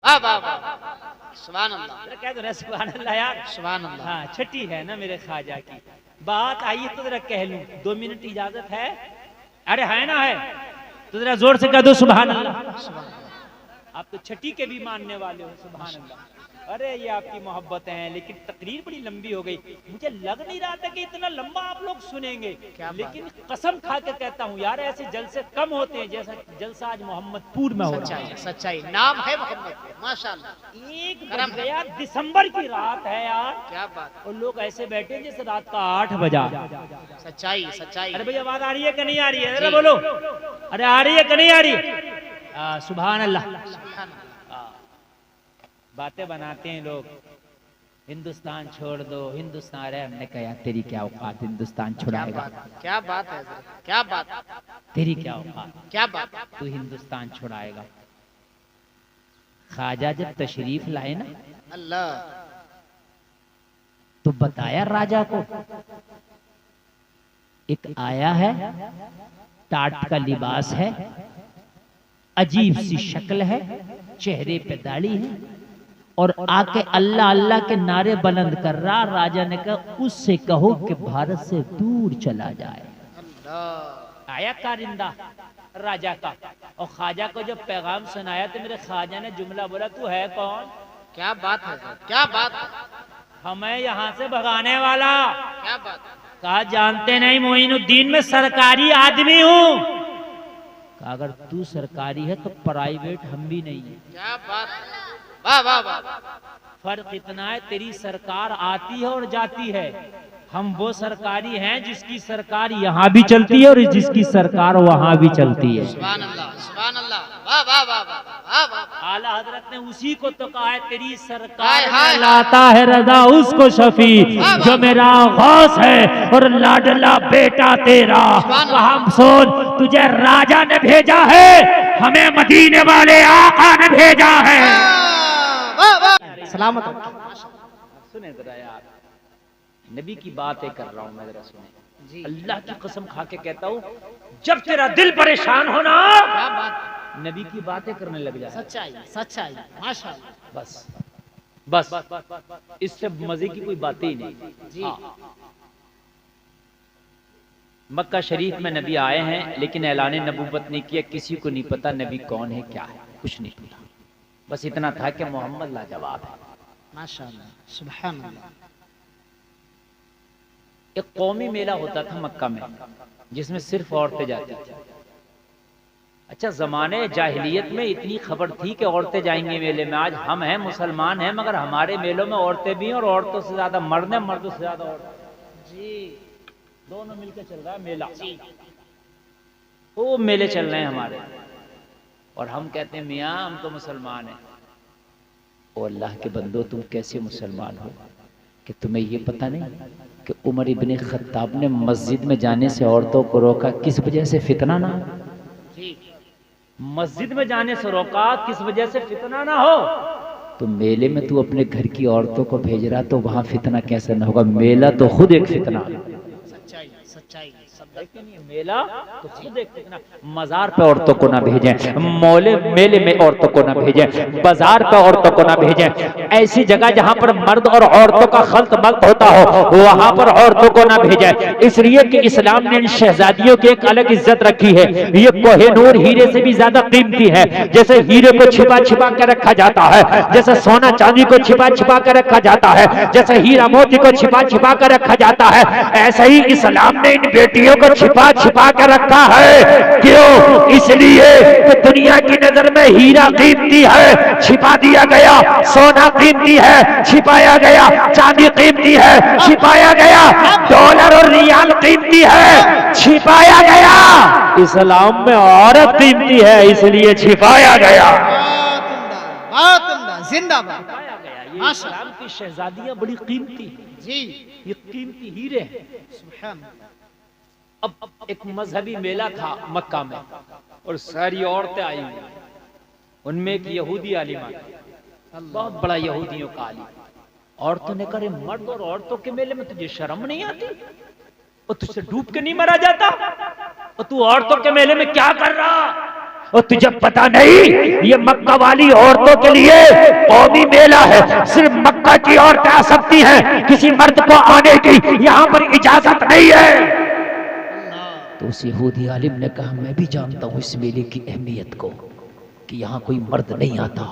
सुभान अल्लाह। कह दो ना सुभान अल्लाह यार। सुभान अल्लाह। हाँ छठी है ना मेरे ख्वाजा की बात। आइए तो जरा कह लूं, 2 मिनट इजाजत है? अरे है ना, है तो जरा जोर से कह दो सुभान अल्लाह। आप तो छठी के भी मानने वाले हो, सुभान अल्लाह। अरे ये आपकी मोहब्बत है, लेकिन तकरीर बड़ी लंबी हो गई। मुझे लग नहीं रहा था कि इतना लंबा आप लोग सुनेंगे, लेकिन कसम खा के कहता हूँ यार, ऐसे जलसे कम होते हैं जैसा जलसा आज मोहम्मदपुर में हो रहा है। सच्चाई नाम है मोहम्मद, माशाअल्लाह। 1 बज गया, दिसंबर की रात है यार। क्या बात। और लोग ऐसे बैठे जैसे रात का 8 बजा। सच्चाई सच्चाई। अरे भाई आवाज आ रही है कि नहीं आ रही है? अरे बोलो, अरे आ रही है कि नहीं आ रही? सुभान अल्लाह। बातें बनाते हैं लोग, हिंदुस्तान छोड़ दो, हिंदुस्तान। अरे हमने कहा तेरी क्या औकात हिंदुस्तान छुड़ाएगा? क्या बात है, क्या बात। तेरी क्या औकात, क्या बात, तू हिंदुस्तान छुड़ाएगा? ख्वाजा जब तशरीफ लाए ना अल्लाह, तो बताया राजा को, एक आया है, टाट का लिबास है, अजीब सी शक्ल है, चेहरे पे दाढ़ी है, और आके अल्लाह अल्लाह के नारे बुलंद कर रहा। राजा ने कहा उससे कहो कि भारत से दूर चला जाए। आया कारिंदा राजा का, और ख्वाजा को जब पैगाम सुनाया तो मेरे ख्वाजा ने जुमला बोला, तू है कौन? क्या बात है, क्या बात। हमें यहाँ से भगाने वाला। क्या बात। कहा जानते नहीं मोइनुद्दीन में सरकारी आदमी हूँ। अगर तू सरकारी है तो प्राइवेट हम भी नहीं है। क्या बात। वाह वाह वाह। फर्क इतना है, तेरी सरकार आती है और जाती है, हम वो सरकारी हैं जिसकी सरकार यहाँ भी चलती है और जिसकी सरकार वहाँ भी चलती है। सुभान अल्लाह, सुभान अल्लाह। वाह वाह वाह वाह वाह। आला हजरत ने उसी को तो कहा है, तेरी सरकार में लाता है रजा उसको शफी, जो मेरा गौस है और लाडला बेटा तेरा। हम सुन, तुझे राजा ने भेजा है, हमें मदीने वाले आका ने भेजा है। सलामत। सुने जरा यार, नबी की बातें कर रहा हूं मैं, जरा सुने। अल्लाह की कसम खा के कहता हूं, जब तेरा दिल परेशान हो ना, क्या बात, नबी की बातें करने लग जा। सच्चाई सच्चाई, माशाअल्लाह। बस बस, इससे मजे की कोई बात ही नहीं जी। हाँ। मक्का शरीफ में नबी आए हैं, लेकिन ऐलान नबूवत नहीं किया, किसी को नहीं पता नबी कौन है, क्या है, कुछ नहीं पता। बस इतना था कि मोहम्मद लाजवाब है। माशाअल्लाह, सुभान अल्लाह। एक कौमी मेला होता था मक्का में, जिसमें सिर्फ औरतें जाती थी। अच्छा, जमाने जाहिलियत में इतनी खबर थी कि औरतें जाएंगी मेले में। आज हम हैं, मुसलमान हैं, मगर हमारे मेलों में औरतें भी हैं, और औरतों से ज्यादा मर्द हैं, मर्दों से ज्यादा औरतें जी। दोनों मिलकर चल रहा है मेला, वो मेले चल रहे हैं हमारे, और हम कहते हैं मियाँ हम तो मुसलमान हैं। ओ अल्लाह के बंदो, तुम कैसे मुसलमान हो कि तुम्हें ये पता नहीं कि उमर इब्ने खत्ताब ने मस्जिद में जाने से औरतों को रोका, किस वजह से? फितना ना हो। मस्जिद में जाने से रोका, किस वजह से? फितना ना हो। तो मेले में तू अपने घर की औरतों को भेज रहा, तो वहां फितना कैसे ना होगा? मेला तो खुद एक फितना। सच्चाई सच्चाई, मेला तो खुद एक फितना। मजार पे औरतों को ना भेजें, मेले में औरतों को ना भेजें, बाजार पे औरतों को ना भेजें, ऐसी जगह जहां पर मर्द और औरतों का खल्त मल्त होता हो वहां पर औरतों को ना भेजें। इसलिए कि इस्लाम ने इन शहजादियों की एक अलग इज्जत रखी है। ये कोहिनूर हीरे से भी ज्यादा कीमती है। जैसे हीरे को छिपा छिपा कर रखा जाता है, जैसे सोना चांदी को छिपा छिपा कर रखा जाता है, जैसे हीरा मोती को छिपा छिपा कर रखा जाता है, ऐसे ही इस्लाम ने इन बेटियों को छिपा छिपा कर रखा है। क्यों? इसलिए कि दुनिया की नजर में हीरा कीमती है, छिपा दिया गया। सोना कीमती है, छिपाया गया। चांदी कीमती है, छिपाया गया। डॉलर और रियाल कीमती है, छिपाया गया। इस्लाम में औरत कीमती है, इसलिए छिपाया गया। जिंदाबाद। ये इस्लाम की शहजादियां बड़ी कीमती जी, ये कीमती हीरे हैं। सुभान। अब एक मजहबी मेला था मक्का में, और सारी औरतें आई हुई, उनमें एक यहूदी आलिमा, बहुत बड़ा यहूदियों का आलिम। औरतों ने कहा, मर्द और औरतों के मेले में तुझे शर्म नहीं आती? और तुझसे डूब के नहीं मरा जाता? और तू औरतों के मेले में क्या कर रहा? और तुझे पता नहीं ये मक्का वाली औरतों के लिए कौमी मेला है, सिर्फ मक्का की औरतें आ सकती हैं, किसी मर्द को आने की यहाँ पर इजाजत नहीं है। तो उस यहूदी आलिम ने कहा मैं भी जानता हूँ इस मेले की अहमियत को कि यहाँ कोई मर्द नहीं आता,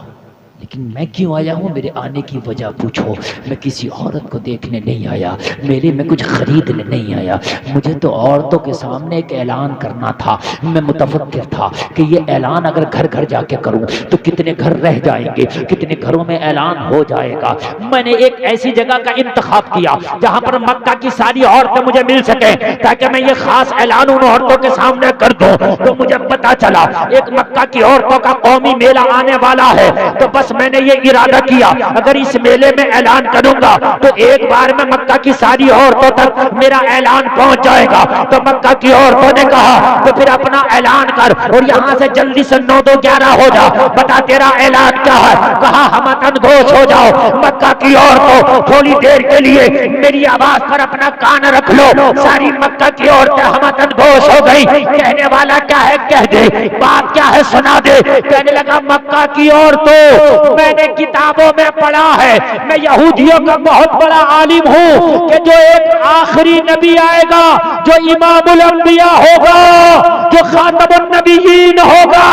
लेकिन मैं क्यों आया हूँ, मेरे आने की वजह पूछो। मैं किसी औरत को देखने नहीं आया, मेले में कुछ खरीदने नहीं आया, मुझे तो औरतों के सामने एक ऐलान करना था। मैं मुतफक्किर था कि ये ऐलान अगर घर घर जाके करूँ तो कितने घर रह जाएंगे, कितने घरों में ऐलान हो जाएगा। मैंने एक ऐसी जगह का इंतखाब किया जहाँ पर मक्का की सारी औरतें मुझे मिल सके, ताकि मैं ये खास ऐलान उन औरतों के सामने कर दूं। तो मुझे पता चला एक मक्का की औरतों का कौमी मेला आने वाला है, तो बस मैंने ये इरादा किया अगर इस मेले में ऐलान करूंगा तो एक बार में मक्का की सारी औरतों तक मेरा ऐलान पहुंच जाएगा। तो मक्का की औरतों ने कहा तो फिर अपना ऐलान कर और यहाँ से जल्दी से 9-2-11 हो जा, बता तेरा ऐलान क्या है। कहा हम घोष हो जाओ। मक्का की औरतों थोड़ी देर के लिए मेरी आवाज पर अपना कान रख लो। सारी मक्का की औरतें हम घोष हो गई। कहने वाला क्या है कह दे, बात क्या है सुना दे। कहने लगा मक्का की औरतों, मैंने किताबों में पढ़ा है, मैं यहूदियों का बहुत बड़ा आलिम हूँ कि जो एक आखिरी नबी आएगा, जो इमामुल अंबिया होगा, जो खातमुन नबीयीन होगा,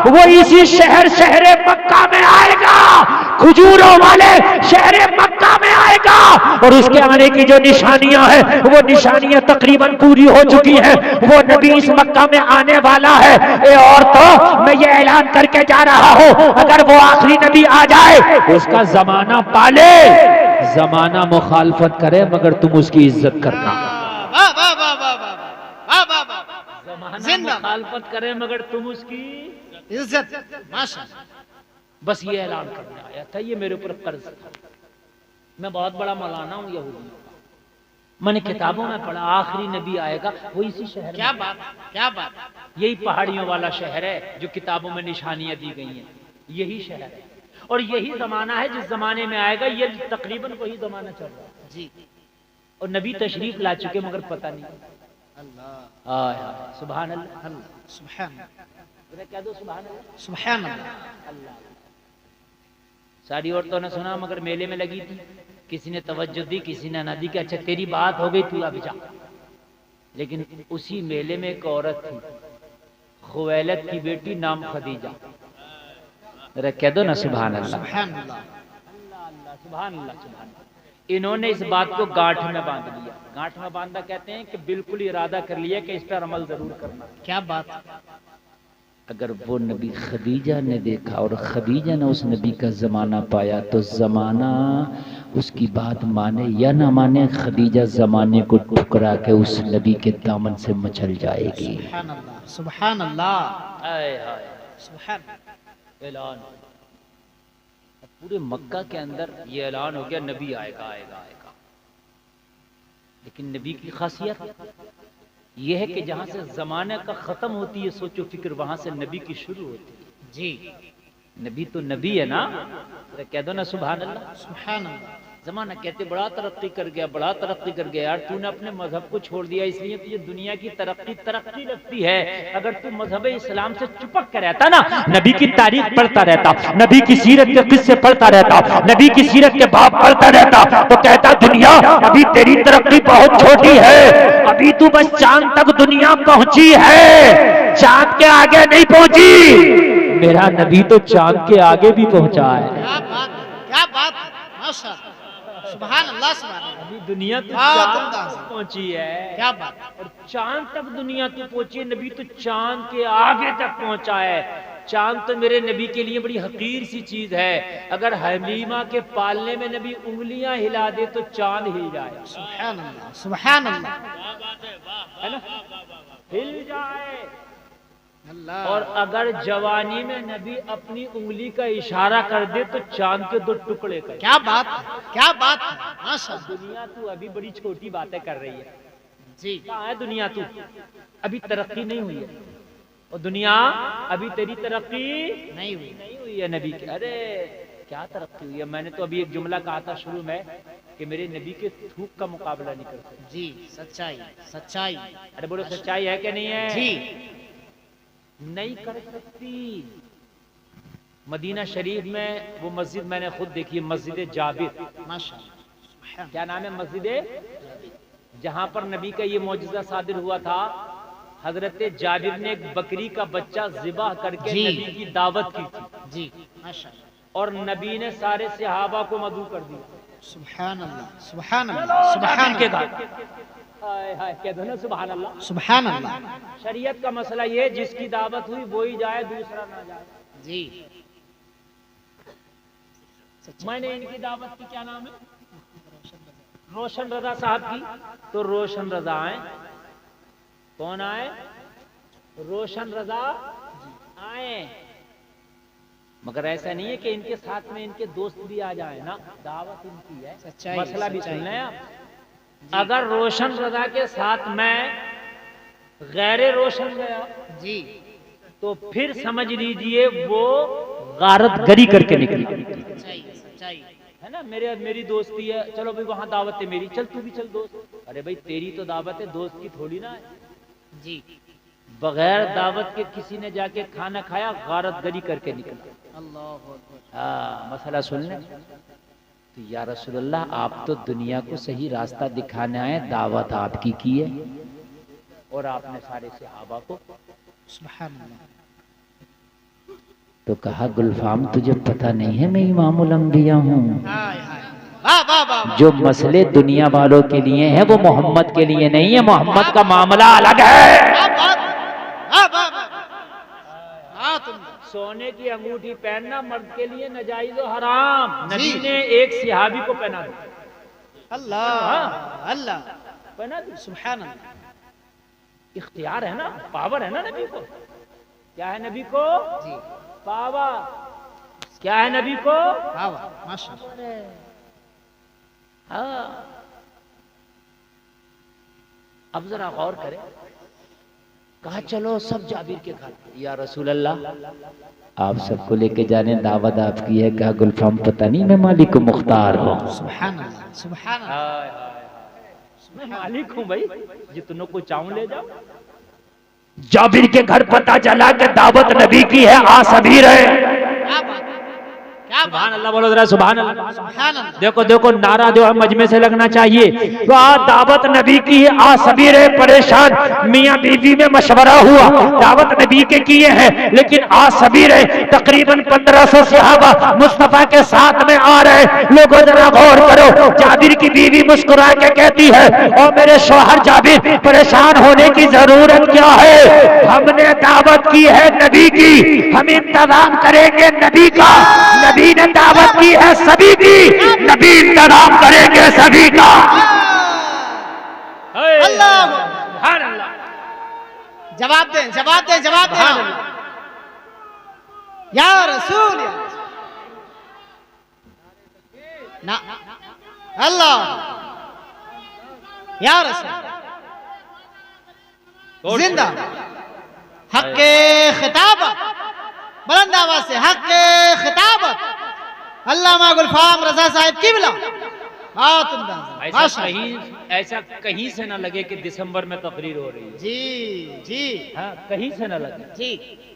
वो इसी शहर मक्का में आएगा, खजूरों वाले शहर मक्का में आएगा। और उसके आने की जो निशानियां हैं वो निशानियां तकरीबन पूरी हो चुकी हैं। वो नबी इस मक्का में आने वाला है। ए औरतों, मैं ये ऐलान करके जा रहा हूं अगर वो आखिरी नबी आ जाए उसका जमाना पाले, जमाना मुखालफत करे मगर तुम उसकी इज्जत करना। वाह वाह वाह वाह वाह वाह वाह वाह, जमाना मुखालफत करे मगर तुम उसकी इज्जत। माशाअल्लाह, बस ये ऐलान करने आया था, ये मेरे ऊपर कर्ज था। मैं बहुत बड़ा मौलाना हूँ यहूदी, मैंने किताबों में पढ़ा आखिरी नबी आएगा वो इसी शहर में। क्या बात, क्या बात। यही पहाड़ियों वाला शहर है जो किताबों में निशानियां दी गई हैं, यही शहर है और यही जमाना है जिस जमाने में आएगा। ये तकरीबन वही जमाना चल रहा है जी। और नबी तशरीफ ला चुके मगर पता नहीं। अल्लाह, सुभान अल्लाह, सुभान कह दो सुभान अल्लाह, सुभान अल्लाह। सारी औरतों ने सुना मगर मेले में लगी थी, किसी ने तवज्जो दी किसी ने ना दी कि अच्छा तेरी बात हो गई तू अब जा। लेकिन उसी मेले में एक औरत थी, खुवैलद की बेटी, नाम खदीजा। जरा कह दो ना सुभान अल्लाह, सुभान अल्लाह, सुभान अल्लाह, सुभान। इन्होंने इस बात को गांठ में बांध लिया। गांठ में बांधा कहते हैं कि बिल्कुल इरादा कर लिया कि इस पर अमल जरूर करना। क्या बात। अगर वो नबी खदीजा ने देखा और खदीजा ने उस नबी का ज़माना पाया तो ज़माना उसकी बात माने या ना माने, खदीजा ज़माने को ठुकरा के उस नबी के दामन से मचल जाएगी। सुभान अल्लाह, सुभान अल्लाह, सुभान। ऐलान पूरे मक्का के अंदर ये ऐलान हो गया नबी आएगा आएगा आएगा। लेकिन नबी की खासियत यह है कि जहां से जमाने का खत्म होती है सोचो फिक्र, वहां से नबी की शुरू होती है। जी, नबी तो नबी है ना, कह दो ना सुभान अल्लाह, सुभान अल्लाह। जमाना कहते बड़ा तरक्की कर गया, बड़ा तरक्की कर गया। यार तूने अपने मजहब को छोड़ दिया इसलिए तुझे दुनिया की तरक्की लगती है। अगर तू मजहब इस्लाम से चिपक कर रहता ना, नबी की तारीख पढ़ता रहता, नबी की सीरत के किस्से पढ़ता रहता, नबी की सीरत के बाब पढ़ता रहता, तो कहता दुनिया अभी तेरी तरक्की बहुत छोटी है, अभी तू बस चांद तक दुनिया पहुंची है, चांद के आगे नहीं पहुंची। मेरा नबी तो चांद के आगे भी पहुंचा है। क्या बात, क्या बात है, माशाअल्लाह, सुभान अल्लाह, सुभान अल्लाह। अभी दुनिया तो हाँ, चांद तक पहुंची है। क्या बात। और चांद तक दुनिया तो पहुंची है, नबी तो चांद के आगे तक पहुंचा है। चांद तो मेरे नबी के लिए बड़ी हकीर सी चीज है। अगर हलीमा के पालने में नबी उंगलियां हिला दे तो चांद हिल जाए। सुभान अल्लाह, सुभान अल्लाह, है ना, हिल जाए। अल्लाह। और अगर जवानी में नबी अपनी उंगली का इशारा कर दे तो चांद के 2 टुकड़े कर। क्या बात, क्या बात है, माशाअल्लाह। दुनिया तू अभी बड़ी छोटी बातें कर रही है। जी, कहाँ है दुनिया तू, अभी तरक्की नहीं हुई है। और दुनिया अभी तेरी तरक्की नहीं हुई। नहीं हुई है नबी की। अरे क्या तरक्की हुई है। मैंने तो अभी एक जुमला कहा था शुरू में कि मेरे नबी के थूक का मुकाबला नहीं कर सकते। जी, सच्चाई, सच्चाई। अरे बोलो सच्चाई है कि नहीं है जी, नहीं कर सकती। मदीना शरीफ में वो मस्जिद मैंने खुद देखी, मस्जिद जाबिर, माशाअल्लाह। क्या नाम है मस्जिद, जहां पर नबी का ये मौजूदा सादिर हुआ था। हजरत जाबिर ने एक बकरी का बच्चा ज़िबा करके जी। नबी की दावत की थी जी माशाअल्लाह। और नबी ने सारे सहाबा को मदऊ कर दिया। सुभान अल्लाह, सुभान अल्लाह, सुभान के अल्लाह, घर हाय हाय कह दो ना सुभान अल्लाह। सुभान अल्लाह। शरीयत का मसला ये, जिसकी दावत हुई वो ही जाए, दूसरा ना जाए। जी मैंने इनकी दावत की, क्या नाम है, रोशन रजा साहब की, तो रोशन रजा आए। कौन आए, रोशन रजा आए। मगर ऐसा नहीं है कि इनके साथ में इनके दोस्त भी आ जाए ना, दावत इनकी है। सच्चाई, मसला भी सच्चाई। सुन लें आप। अगर रोशन रजा के साथ में गैर रोशन गया जी तो फिर समझ लीजिए वो गारतगरी करके निकला, सच्चाई, सच्चाई। है ना। मेरी दोस्ती है, चलो भाई वहां दावत है मेरी, चल तू भी चल दोस्त। अरे भाई तेरी तो दावत है, दोस्त की थोड़ी ना है। जी बगैर दावत के किसी ने जाके खाना खाया, गारतगरी करके निकला। अल्लाह अकबर। हाँ, मसला सुन ले। तो या रसूलल्लाह, आप तो दुनिया को सही रास्ता दिखाने आए, दावत आपकी की है और आपने सारे सहाबा को। सुभान अल्लाह। तो कहा गुलफाम तुझे पता नहीं है मैं इमामुल अंबिया हूँ। हाय हाय, वाह वाह वाह वाह। जो मसले दुनिया वालों के लिए हैं वो मोहम्मद के लिए नहीं है, मोहम्मद का मामला अलग है। क्या बात, वाह वाह वाह। हाँ तुम सोने की अंगूठी पहनना मर्द के लिए नाजायज और हराम। जी। नबी ने एक सिहाबी को पहना दिया, अल्लाह अल्लाह, पहना दिया। सुभान अल्लाह। इख्तियार है ना, पावर है ना नबी को। क्या है नबी को, जी पावर। क्या है नबी को, वाह वाह, माशाअल्लाह। हाँ। अब जरा गौर करें, कहा चलो सब जाबिर के घर। या रसूल अल्लाह, आप सबको लेके जाने, दावत आपकी है। कहा गुलफाम पता नहीं मैं मालिक मुख्तार हूँ। सुभान अल्लाह, सुभान अल्लाह। मैं मालिक हूँ भाई, जितनों को चाहूं ले जाओ। जाबिर के घर पता चला कि दावत नबी की है, आ सभी रहे। क्या बात, क्या बात। सुभान अल्लाह बोलो जरा, सुभान अल्लाह। सुभान अल्लाह। देखो देखो, नारा जो है मजमे से लगना चाहिए। तो आ दावत नबी की है, आ सभी रहे परेशान। मियाँ बीवी में मशवरा हुआ, दावत नबी के किए हैं लेकिन आ सभी रहे। तकरीबन 1500 सहाबा मुस्तफा के साथ में आ रहे। लोगों जरा गौर करो, जाबिर की बीवी मुस्कुरा के कहती है, और मेरे शौहर जाबिर, परेशान होने की जरूरत क्या है, हमने दावत की है नबी की, हम इंतजाम करेंगे नबी का। नबी ने दावत की है सभी की, नबी इंतजाम करेंगे सभी का। अल्लाह, सुभान अल्लाह, जवाब दें, जवाब दें, जवाब दें। सुभान अल्लाह। या रसूल, या ना अल्लाह, या रसूल जिंदा। हक़ खिताबत, बुलंद आवाज से हक़ खिताबत। अल्लामा गुलफाम रजा साहिब किबला। ऐसा कहीं से ना लगे कि दिसंबर में तकरीर हो रही है। जी जी हाँ, कहीं से ना लगे। जी,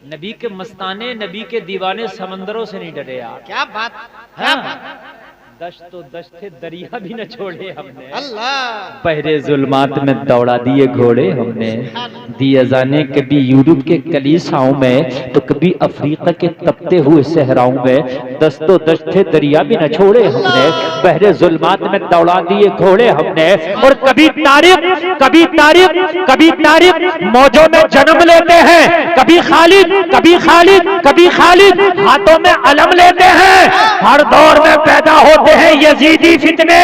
नबी के मस्ताने, नबी के दीवाने समंदरों से नहीं डरे यार। क्या बात, क्या बात। दश्त तो दश्त थे, दरिया भी न छोड़े हमने। अल्लाह, पहरे जुल्मात में दौड़ा दिए घोड़े हमने। दिए जाने कभी यूरोप के कलीसाओं में, तो कभी अफ्रीका के तपते हुए सहराओं में। दस्तो दश्त थे, दरिया भी न छोड़े हमने। पहरे जुल्मात में दौड़ा दिए घोड़े हमने। और कभी तारीख, कभी तारीख, कभी तारीख मौजों में जन्म लेते हैं। कभी खालिद, कभी खालिद, कभी खालिद हाथों में अलम लेते हैं। हर दौर में पैदा होते हैं यजीदी फितने,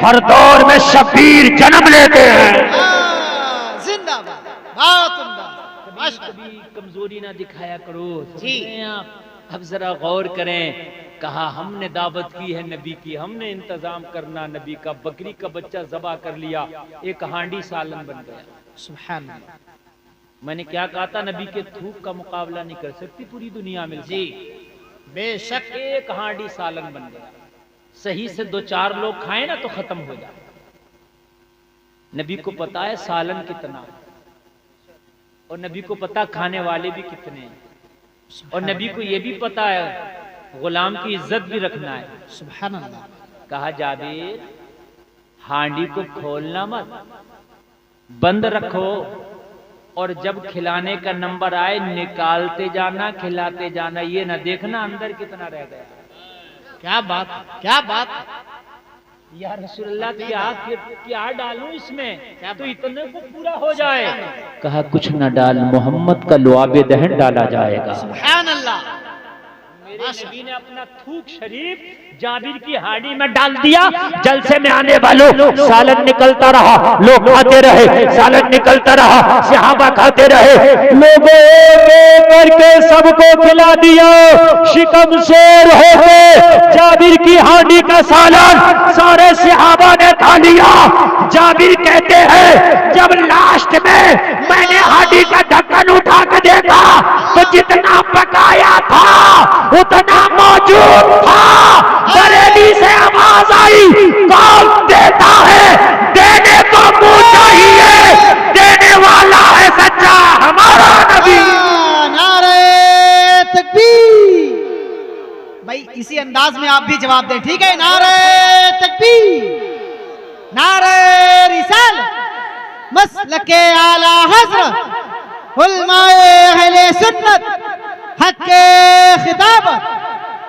हर दौर में शब्बीर जन्म लेते हैं। जिंदाबाद, कभी कमजोरी ना दिखाया करो जी। आप। अब जरा गौर करें, कहा हमने दावत की है नबी की, हमने इंतजाम करना नबी का। बकरी का बच्चा जबा कर लिया, एक हांडी सालन बन गया। सुभान अल्लाह। मैंने क्या कहा था, नबी के थूक का मुकाबला नहीं कर सकती पूरी दुनिया में। जी बेशक, एक हांडी सालन बन गया। सही से 2-4 लोग खाए ना तो खत्म हो जाए। नबी को पता है सालन कितना है। और नबी को पता खाने वाले भी कितने हैं, और नबी को ये भी पता है गुलाम की इज्जत भी रखना है। सुभान अल्लाह। कहा जाबिर हांडी को खोलना मत, बंद रखो, और जब खिलाने का नंबर आए निकालते जाना, खिलाते जाना, ये ना देखना अंदर कितना रह गया। क्या बात, क्या बात। या रसूलल्लाह क्या डालूं इसमें तो इतने को पूरा हो जाए। कहा कुछ न डाल, मोहम्मद का लुआबे दहन डाला जाएगा। सुभान अल्लाह। मेरे नबी ने अपना थूक शरीफ जाबिर की हांडी में डाल दिया। जलसे में आने वालों, सालन निकलता रहा, लोग खाते रहे, सालन निकलता रहा, सहाबा खाते रहे, लोगों करके सबको खिला दिया। शिकम शेर हो गए, जाबिर की हांडी का सालन सारे सहाबा ने खा लिया। जाबिर कहते हैं जब लास्ट में मैंने हांडी का ढक्कन उठा कर देखा तो जितना पकाया था उतना मौजूद था। बरेली से आवाज आई, कौन देता है, देने को मुंह चाहिए, देने वाला है सच्चा हमारा नबी। नारे तकबीर। भाई इसी अंदाज में आप भी जवाब दें, ठीक है? नारे तकबीर, नारे रिसाल, मसलके आला हज़रत उलमाए अहले सुन्नत, हक़्क़े खिताबत,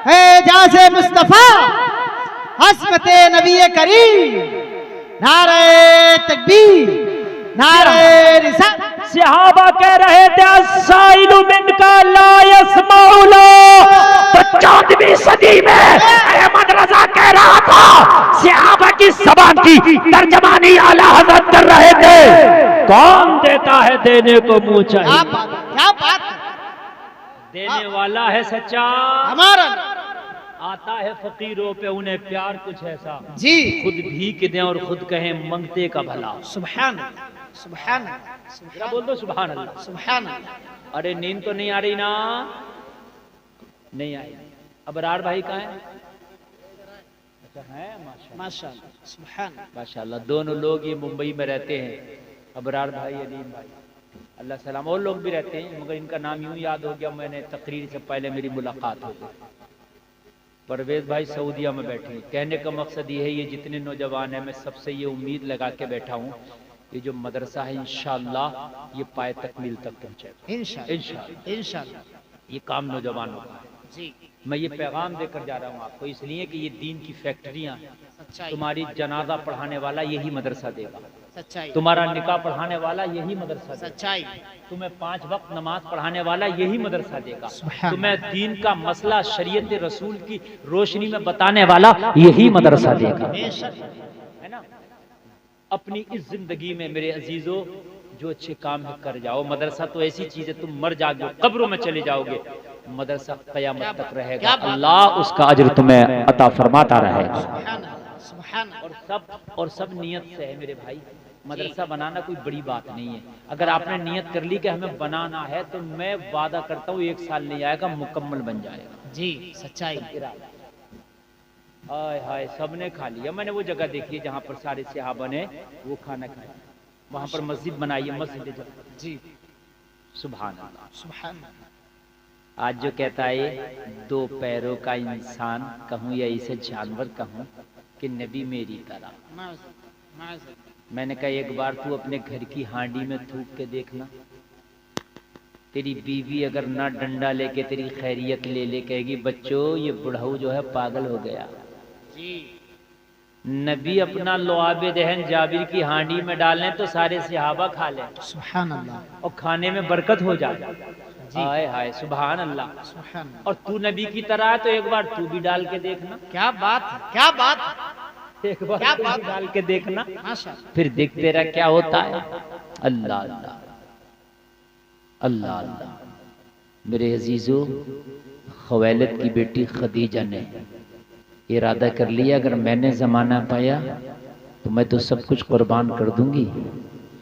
एजाज़े मुस्तफ़ा, अस्मते नबी करीम। नारे तकबीर, नारे रिसाल। सहाबा कह रहे थे अस्साइलु मिनका ला यस्माउला। तो 14वीं सदी में अहमद रजा कह रहा था, सहाबा की ज़बान की तर्जमानी आला हज़रत कर रहे थे, कौन देता है, देने को मुंह चाहिए। क्या बात, देने वाला है सच्चा हमारा। आता है फकीरों पे उन्हें प्यार कुछ ऐसा, जी खुद भीख दें और खुद कहें मंगते का भला। सुभान सुभान जरा बोल दो सुभान अल्लाह। सुभान अल्लाह। अरे नींद तो नहीं आ रही ना? नहीं आई। अबरार भाई कहाँ है? अच्छा है, माशाअल्लाह, सुभान माशाअल्लाह। दोनों लोग ये मुंबई में रहते हैं, अबरार भाई, अलीम भाई, अल्लाह सलाम। और लोग भी रहते हैं मगर इनका नाम यूं याद हो गया, मैंने तकरीर से पहले मेरी मुलाकात हो गई। परवेज भाई सऊदिया में बैठे। कहने का मकसद ये है, ये जितने नौजवान हैं मैं सबसे ये उम्मीद लगा के बैठा हूँ, ये जो मदरसा है इंशाअल्लाह ये पाए तकमील तक पहुँचेगा इंशाअल्लाह। इंशाअल्लाह ये काम नौजवानों का है जी। मैं ये पैगाम देकर जा रहा हूँ आपको, इसलिए कि ये दीन की फैक्ट्रियाँ हैं। तुम्हारी जनाजा पढ़ाने वाला यही मदरसा देगा, सच्चाई। तुम्हारा निकाह पढ़ाने वाला यही मदरसा, सच्चाई। तुम्हें 5 वक्त नमाज पढ़ाने वाला यही मदरसा देगा। तुम्हें दीन का मसला शरीयत रसूल की रोशनी में बताने वाला यही मदरसा देगा, है ना? अपनी इस जिंदगी में मेरे अजीजों जो अच्छे काम है कर जाओ। मदरसा तो ऐसी चीज है, तुम मर जाओगे, कब्रों में चले जाओगे, मदरसा क़यामत तक रहेगा। अल्लाह उसका अजर तुम्हें अता फरमाता रहेगा। और सब नियत से है मेरे भाई। मदरसा बनाना कोई बड़ी बात नहीं है। अगर आपने नियत कर ली कि हमें बनाना है तो मैं वादा करता हूँ 1 साल नहीं आएगा, मुकम्मल बन जाएगा जी। सच्चाई। हाय हाय सबने खा लिया। मैंने वो जगह देखी है जहाँ पर सारे सहाबा ने वो खाना खाया, वहां पर मस्जिद बनाई है, मस्जिद जी। सुभान अल्लाह, सुभान अल्लाह। आज जो कहता है 2 पैरों का इंसान कहूँ या इसे जानवर कहूँ कि नबी मेरी तरह। मैंने कहा एक बार तू अपने घर की हांडी में थूक के देखना, तेरी बीवी अगर ना डंडा लेके तेरी खैरियत ले ले कहेगी बच्चों ये बुढ़ऊ जो है पागल हो गया जी। नबी अपना लुआबे दहन जाबिर की हांडी में डालें तो सारे सहाबा खा लें, सुभान अल्लाह, और खाने में बरकत हो जाए। हाय हाय सुभान अल्लाह, सुभान। और तू नबी की तरह है तो एक बार तू भी डाल के देखना। क्या बात है, क्या बात, एक बार क्या बात डाल के देखना, फिर देख तेरा क्या होता है। अल्लाह अल्लाह अल्लाह अल्लाह। मेरे अजीजों, खवैलद की बेटी खदीजा ने इरादा कर लिया अगर मैंने जमाना पाया तो मैं तो सब कुछ कुर्बान कर दूंगी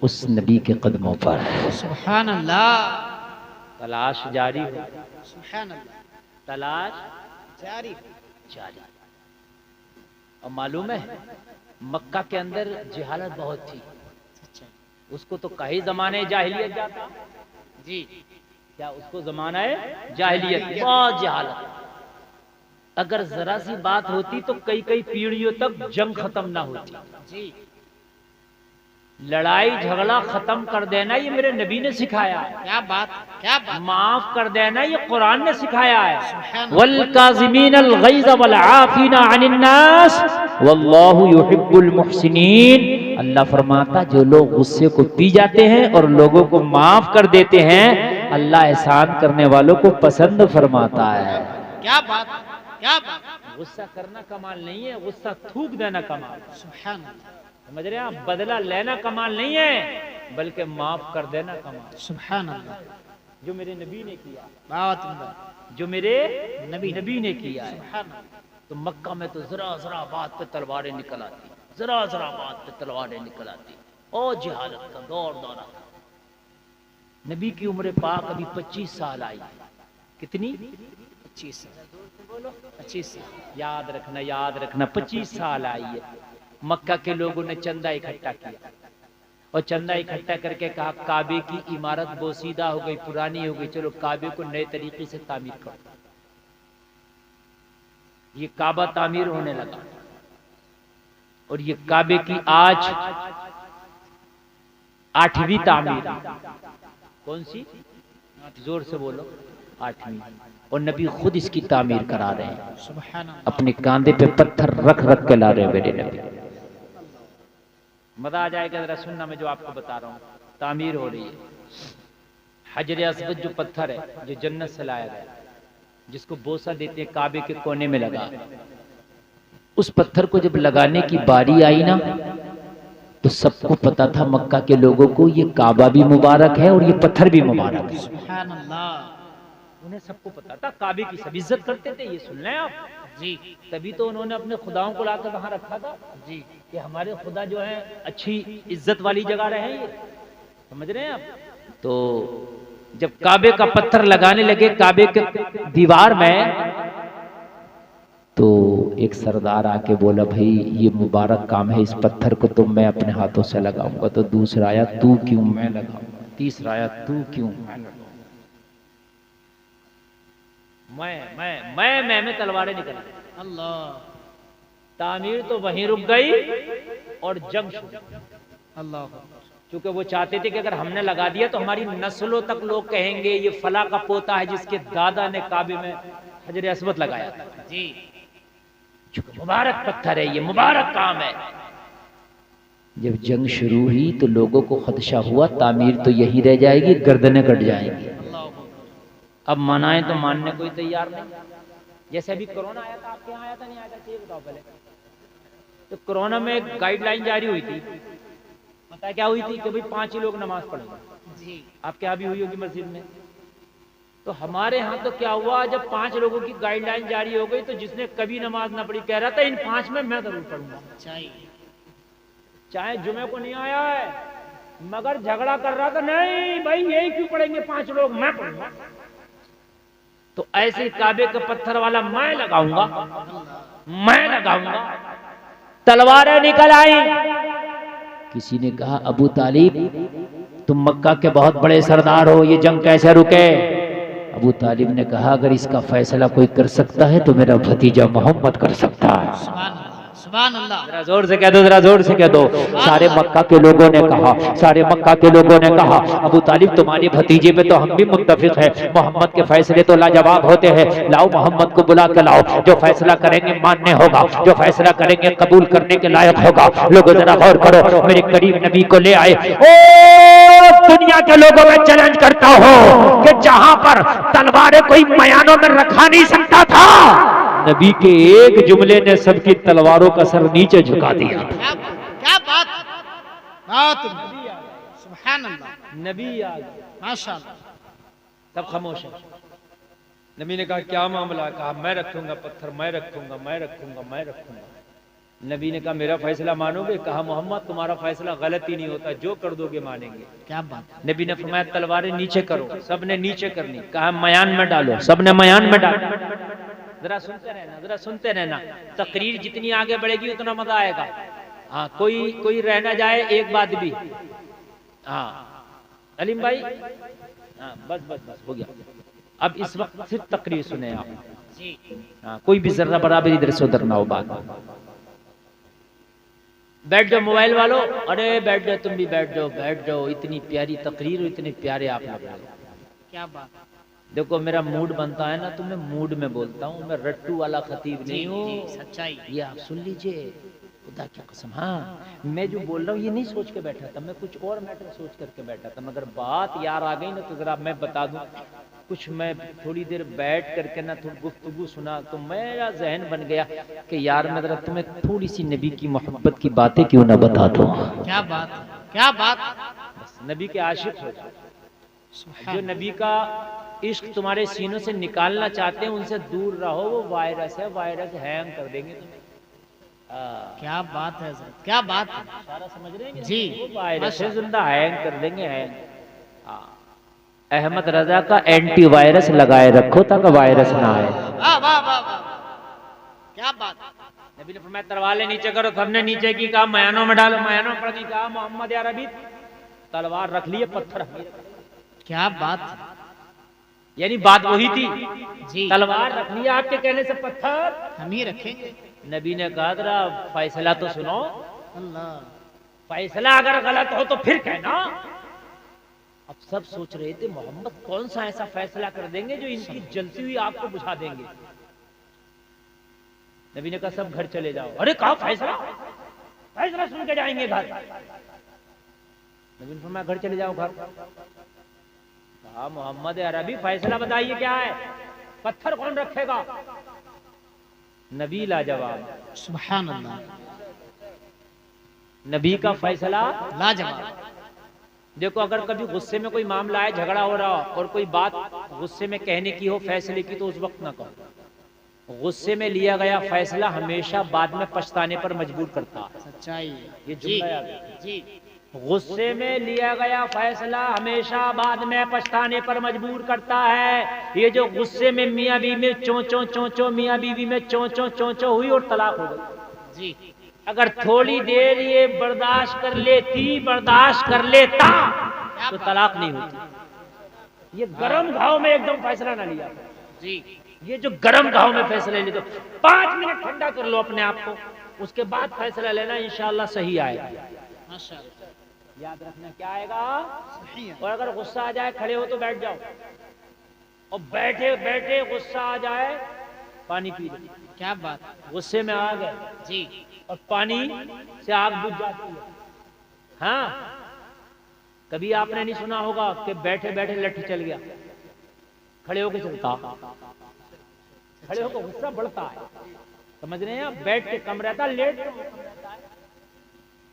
उस नबी के कदमों पर। सुभान अल्लाह। तलाश जारी हो, सुभान अल्लाह, तलाश जारी जारी। और मालूम है मक्का के अंदर जहालत बहुत थी, उसको तो कई जमाने जाहिलियत जाता, जी क्या उसको जमाना है जाहिलियत, बहुत जहालत। अगर जरा सी बात होती तो कई कई पीढ़ियों तक जंग खत्म ना होती। जी लड़ाई झगड़ा खत्म कर देना ये मेरे नबी ने सिखाया है। क्या बात, क्या बात। माफ कर देना ये कुरान ने सिखाया है। सुभान वल काज़िमीनल गैज़ वल आफीना अनिन नास वल्लाहु युहिब्बुल मुहसिनीन। अल्लाह फरमाता जो लोग गुस्से को पी जाते हैं और लोगों को माफ कर देते हैं, अल्लाह एहसान करने वालों को पसंद फरमाता है। क्या बात, क्या बात। गुस्सा करना कमाल नहीं है, गुस्सा थूक देना कमाल। सुभान अल्लाह, समझ रहे हैं आप? बदला लेना कमाल नहीं है, बल्कि माफ कर देना कमाल। सुभान अल्लाह। जो मेरे नबी ने किया, बहुत उम्दा। जो मेरे नबी ने किया है। सुभान अल्लाह। तो मक्का में तो जरा जरा बात पे तलवारें निकल आती, जरा जरा बात पे तलवारें निकल आती, और जिहालत का दौर दौरा था। नबी की उम्र पाक अभी 25 साल आई। कितनी? 25 बोलो, 25। याद रखना 25 साल आई है। मक्का के लोगों ने चंदा इकट्ठा किया और चंदा इकट्ठा करके कहा काबे की इमारत बोसीदा हो गई, पुरानी हो गई, चलो काबे को नए तरीके से तामीर करो। ये काबा तामीर होने लगा और ये काबे की आज 8वीं तामीर। कौन सी? जोर से बोलो। 8वीं। और नबी खुद इसकी तामीर करा रहे हैं, सुभान अल्लाह। अपने कांधे पे पत्थर रख रख के ला रहे हैं मेरे नबी। मजा आ जाएगा जरा सुनना, मैं जो आपको बता रहा हूँ। तामीर हो रही है। हजर अस्वद जो पत्थर है, जो जन्नत से लाया गया, जिसको बोसा देते हैं, काबे के कोने में लगा। उस पत्थर को जब लगाने की बारी आई ना, तो सबको पता था, मक्का के लोगों को, ये काबा भी मुबारक है और ये पत्थर भी मुबारक है। सुभान अल्लाह। उन्हें सबको पता था, काबे की सब इज्जत करते थे। ये सुन लें आप जी तभी तो उन्होंने अपने खुदाओं को लाकर वहां रखा था जी कि हमारे खुदा जो है अच्छी इज्जत वाली जगह रहे। ये समझ रहे हैं आप? तो जब काबे का पत्थर लगाने लगे काबे के दीवार में, तो एक सरदार आके बोला, भाई ये मुबारक काम है, इस पत्थर को तो मैं अपने हाथों से लगाऊंगा। तो दूसरा आया, तू क्यों? मैं लगाऊंगा। तीसरा आया, तू क्यों? मैं लगाऊंगा। मैं में तलवारें निकल गई। अल्लाह। तामीर तो वहीं रुक गई और जंग शुरू। अल्लाह। क्योंकि वो चाहते थे कि अगर हमने लगा दिया तो हमारी नस्लों तक लोग कहेंगे ये फला का पोता है जिसके दादा ने काबे में हजर अस्वद लगाया था। जी मुबारक पत्थर है, ये मुबारक काम है। जब जंग शुरू हुई तो लोगों को खदशा हुआ, तामीर तो यही रह जाएगी, गर्दनें कट जाएंगी। अब मनाएं तो मानने कोई तैयार नहीं। जैसे अभी कोरोना आया था, आपके यहाँ आया था नहीं आया था, ये बताओ पहले। तो कोरोना में एक गाइडलाइन जारी हुई थी, पता क्या हुई थी? कि भाई 5 ही लोग नमाज पढ़ेंगे। जी आपके यहाँ भी हुई होगी मस्जिद में। तो हमारे यहाँ तो क्या हुआ, जब 5 लोगों की गाइडलाइन जारी हो गई तो जिसने कभी नमाज ना पढ़ी कह रहा था इन 5 में मैं जरूर पढ़ूंगा, चाहे जुमे को नहीं आया है, मगर झगड़ा कर रहा था, नहीं भाई यही क्यों पढ़ेंगे 5 लोग, मैं पढ़ूंगा। तो ऐसे काबे का पत्थर वाला मैं लगाऊंगा, मैं लगाऊंगा। तलवारें निकल आई। किसी ने कहा, अबू तालिब तुम मक्का के बहुत बड़े सरदार हो, ये जंग कैसे रुके? अबू तालिब ने कहा, अगर इसका फैसला कोई कर सकता है तो मेरा भतीजा मोहम्मद कर सकता है। सुभान अल्लाह। जरा जोर से कह दो, जरा जोर से कह दो। सारे मक्का के लोगों ने कहा, सारे मक्का के लोगों ने कहा, अबू तालिब तुम्हारे भतीजे पे तो हम भी मुत्तफिक हैं, मोहम्मद के फैसले तो लाजवाब होते हैं, लाओ मोहम्मद को बुला के लाओ, जो फैसला करेंगे मानने होगा, जो फैसला करेंगे कबूल करने के लायक होगा। लोगों जरा गौर करो, मेरे करीब नबी को ले आए। ओ दुनिया के लोगों में चैलेंज करता हो कि जहां पर तलवारें कोई मयानों में रखा नहीं सकता था, नबी के एक जुमले ने सबकी तलवारों का सर नीचे झुका दिया। क्या बात, बात। सुभान अल्लाह। नबी आ गए, माशाअल्लाह। सब खामोश है। नबी ने कहा, क्या मामला? कहा, मैं रखूंगा पत्थर, मैं रखूंगा, मैं रखूंगा, मैं रखूंगा। नबी ने कहा, मेरा फैसला मानोगे? कहा, मोहम्मद तुम्हारा फैसला गलत ही नहीं होता, जो कर दोगे मानेंगे। क्या बात। नबी ने फरमाया, तलवारें नीचे करो। सबने नीचे करनी। कहा, मयान में डालो। सबने मयान में डालो। जरा सुनते रहना, जरा सुनते रहना। तकरीर जितनी आगे बढ़ेगी उतना मजा आएगा। हाँ, कोई रह ना जाए एक बात भी। हाँ अलीम भाई, हाँ, बस बस बस हो गया। अब इस वक्त सिर्फ तकरीर सुने आप। जी हाँ, कोई भी जर्रा बराबर इधर से उधर ना हो बात। बैठ जाओ मोबाइल वालों, अरे बैठ जाओ, तुम भी बैठ जाओ, बैठ जाओ। इतनी प्यारी तकरीर, इतने प्यारे आप लग रहे हो। क्या बात। देखो मेरा मूड बनता है ना तो मैं मूड में बोलता हूँ, मैं रट्टू वाला खतीब जी नहीं जी हूँ। सच्चाई। ये आप सुन लीजिए, खुदा की कसम। हाँ, मैं जो बोल रहा हूँ ये नहीं सोच के बैठा था, मैं कुछ और मैटर सोच करके बैठा था, मगर बात यार आ गई ना तो जरा मैं बता दूं कुछ। मैं थोड़ी देर बैठ करके ना थोड़ी गुफ्तगू सुना तो मेरा जहन बन गया कि यार मैं जरा तुम्हें थोड़ी सी नबी की मोहब्बत की बातें क्यों ना बता दूं। क्या बात है, क्या बात। बस नबी के आशिक हो जाओ, जो सुभान। नबी का इश्क तुम्हारे सीनों से निकालना चाहते हैं उनसे दूर रहो। वो वायरस है, वायरस हैंग कर देंगे तुम्हें। क्या बात है हज़रत, क्या बात है। सारा समझ रहे हैं जी वो वायरस है, माशाअल्लाह। जिंदा हैंग कर देंगे, हैंग। अहमद रजा का एंटीवायरस लगाए रखो ताकि वायरस ना आए। वाह वाह वाह वाह, क्या बात। नबी ने फरमाया तलवार नीचे करो, सबने नीचे की, कहा मयानों में डालो, मयानों में पड़ गई, कहा मोहम्मद या रबी तलवार रख लिए, पत्थर। क्या बात। यानी बात वही थी, जी तलवार रख लिया आपके कहने से पत्थर हम ही रखेंगे। नबी ने कहा जरा फैसला तो सुनो, अल्लाह। फैसला अगर गलत हो तो फिर कहना। अब सब सोच रहे थे मोहम्मद कौन सा ऐसा फैसला कर देंगे जो इनकी जलती हुई आग को बुझा देंगे। नबी ने कहा सब घर चले जाओ। अरे कहा फैसला, फैसला सुन के जाएंगे घर। नबी ने फरमाया घर चले जाओ घर। कहा मोहम्मद अरबी फैसला बताइए क्या है, पत्थर कौन रखेगा। नबी लाजवाब, सुभान अल्लाह। नबी का फैसला लाजवाब। देखो अगर कभी गुस्से में कोई मामला है, झगड़ा हो रहा हो और कोई बात गुस्से में कहने की हो फैसले की, तो उस वक्त ना कहो। गुस्से में लिया गया फैसला हमेशा बाद में पछताने पर मजबूर करता है। सच्चाई। ये जी जुमला याद रखिए। जी गुस्से में लिया गया फैसला हमेशा बाद में पछताने पर मजबूर करता है। ये जो गुस्से में मियाँ बीवी में चोंचो चोंचो, मियाँ बीवी में चोंचो चोंचो हुई और तलाक हो गई। जी अगर थोड़ी देर ये बर्दाश्त कर लेती, बर्दाश्त कर लेता तो तलाक नहीं होती। ये गरम घाव में एकदम फैसला ना लिया। जी ये जो गरम घाव में फैसला ले दो, 5 मिनट ठंडा कर लो अपने आप को, उसके बाद फैसला लेना, इंशाल्लाह सही आएगा। माशाअल्लाह। याद रखना क्या आएगा। सही है। और अगर गुस्सा आ जाए, खड़े हो तो बैठ जाओ, और बैठे बैठे गुस्सा आ जाए पानी पी लो। क्या बात। गुस्से में आ गए जी और पानी से आग बुझ जाती है। हाँ, कभी आपने नहीं सुना होगा कि बैठे बैठे लट्ठी चल गया, खड़े होकर चलता, खड़े होकर गुस्सा बढ़ता है। समझ रहे हैं आप, बैठ के कम रहता, लेट के कम रहता है।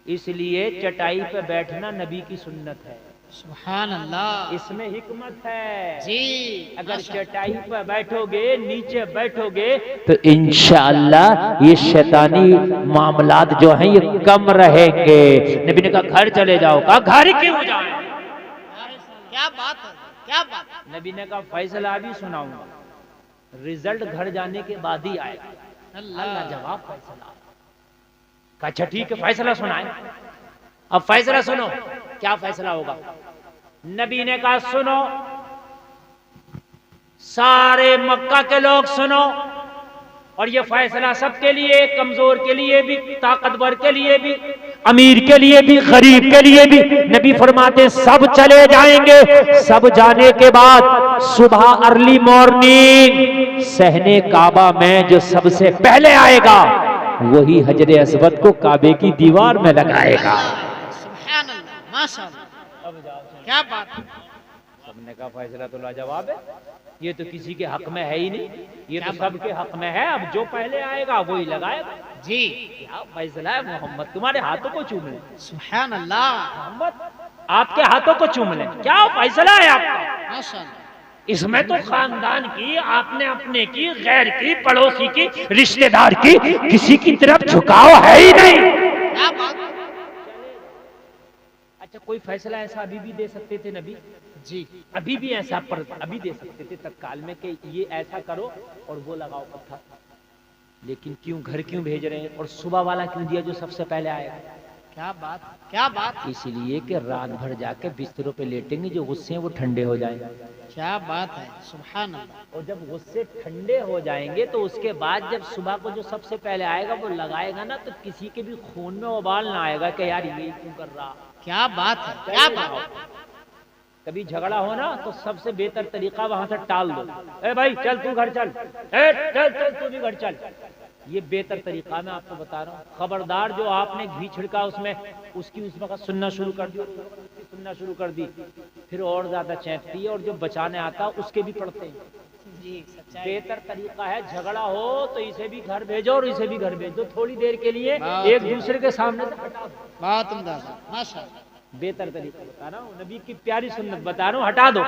इसलिए चटाई पे बैठना नबी की सुन्नत है। सुभान अल्लाह। इसमें हिकमत है। जी अगर चटाई पर बैठोगे, नीचे बैठोगे, तो इंशाअल्लाह ये शैतानी मामलात जो हैं ये कम रहेंगे। नबी ने कहा घर चले जाओ। कहा घर क्यों जाए। क्या बात है, क्या बात है। नबी ने कहा फैसला भी सुनाऊंगा, रिजल्ट घर जाने के बाद ही आएगा। अल्लाह जवाब फैसला। कहा अच्छा ठीक है, फैसला सुनाए। अब फैसला सुनो, क्या फैसला होगा। नबी ने कहा सुनो, सारे मक्का के लोग सुनो, और ये फैसला सबके लिए, कमजोर के लिए भी, ताकतवर के लिए भी, अमीर के लिए भी, गरीब के लिए भी। नबी फरमाते सब चले जाएंगे। सब जाने के बाद सुबह अर्ली मॉर्निंग सहने काबा में जो सबसे पहले आएगा वही हजरे अस्वद को काबे की दीवार में लगाएगा। सुभान अल्लाह, माशाअल्लाह, क्या बात है। सबने का फैसला तो लाजवाब है। ये तो किसी के हक में है ही नहीं, ये तो सबके हक में है। अब जो पहले आएगा वही लगाएगा। जी क्या फैसला है मोहम्मद, तुम्हारे हाथों को चूम ले। सुभान अल्लाह। मोहम्मद आपके हाथों को चूम ले, क्या फैसला है आपका। माशाअल्लाह। इसमें तो खानदान की, आपने अपने की, गैर की, पड़ोसी की, रिश्तेदार की, किसी की तरफ झुकाव है ही नहीं। क्या बात। अच्छा कोई फैसला ऐसा अभी भी दे सकते थे नबी जी अभी भी ऐसा पर अभी दे सकते थे तत्काल में कि ये ऐसा करो और वो लगाओ पत्थर। लेकिन क्यों घर क्यों भेज रहे हैं, और सुबह वाला क्यों दिया जो सबसे पहले आएगा। क्या बात, इसलिए कि रात भर जाके बिस्तरों पे लेटेंगे, जो गुस्से हैं वो ठंडे हो जाएंगे। क्या बात है, सुभान अल्लाह। और जब गुस्से ठंडे हो जाएंगे तो उसके बाद जब सुबह को जो सबसे पहले आएगा वो लगाएगा ना, तो किसी के भी खून में उबाल ना आएगा कि यार ये क्यों कर रहा। क्या बात है, क्या बात है। कभी झगड़ा हो ना तो सबसे बेहतर तरीका वहां से टाल दो। ए भाई चल तू घर चल, ए चल चल तू भी घर चल। ये बेहतर तरीका मैं आपको बता रहा हूँ। खबरदार जो आपने घी छिड़का उसमें, उसकी उसमें का सुनना शुरू कर दी, सुनना शुरू कर दी, फिर और ज्यादा चैंकती है, और जो बचाने आता उसके भी पड़ते हैं। जी, सच्चाई। बेहतर तरीका है, झगड़ा हो तो इसे भी घर भेजो और इसे भी घर भेजो, थोड़ी देर के लिए एक दूसरे के सामने से हटा दो। बहुत उम्दा, माशाअल्लाह। बेहतर तरीका बता रहा हूँ, नबी की प्यारी सुन्नत बता रहा हूँ, हटा दो।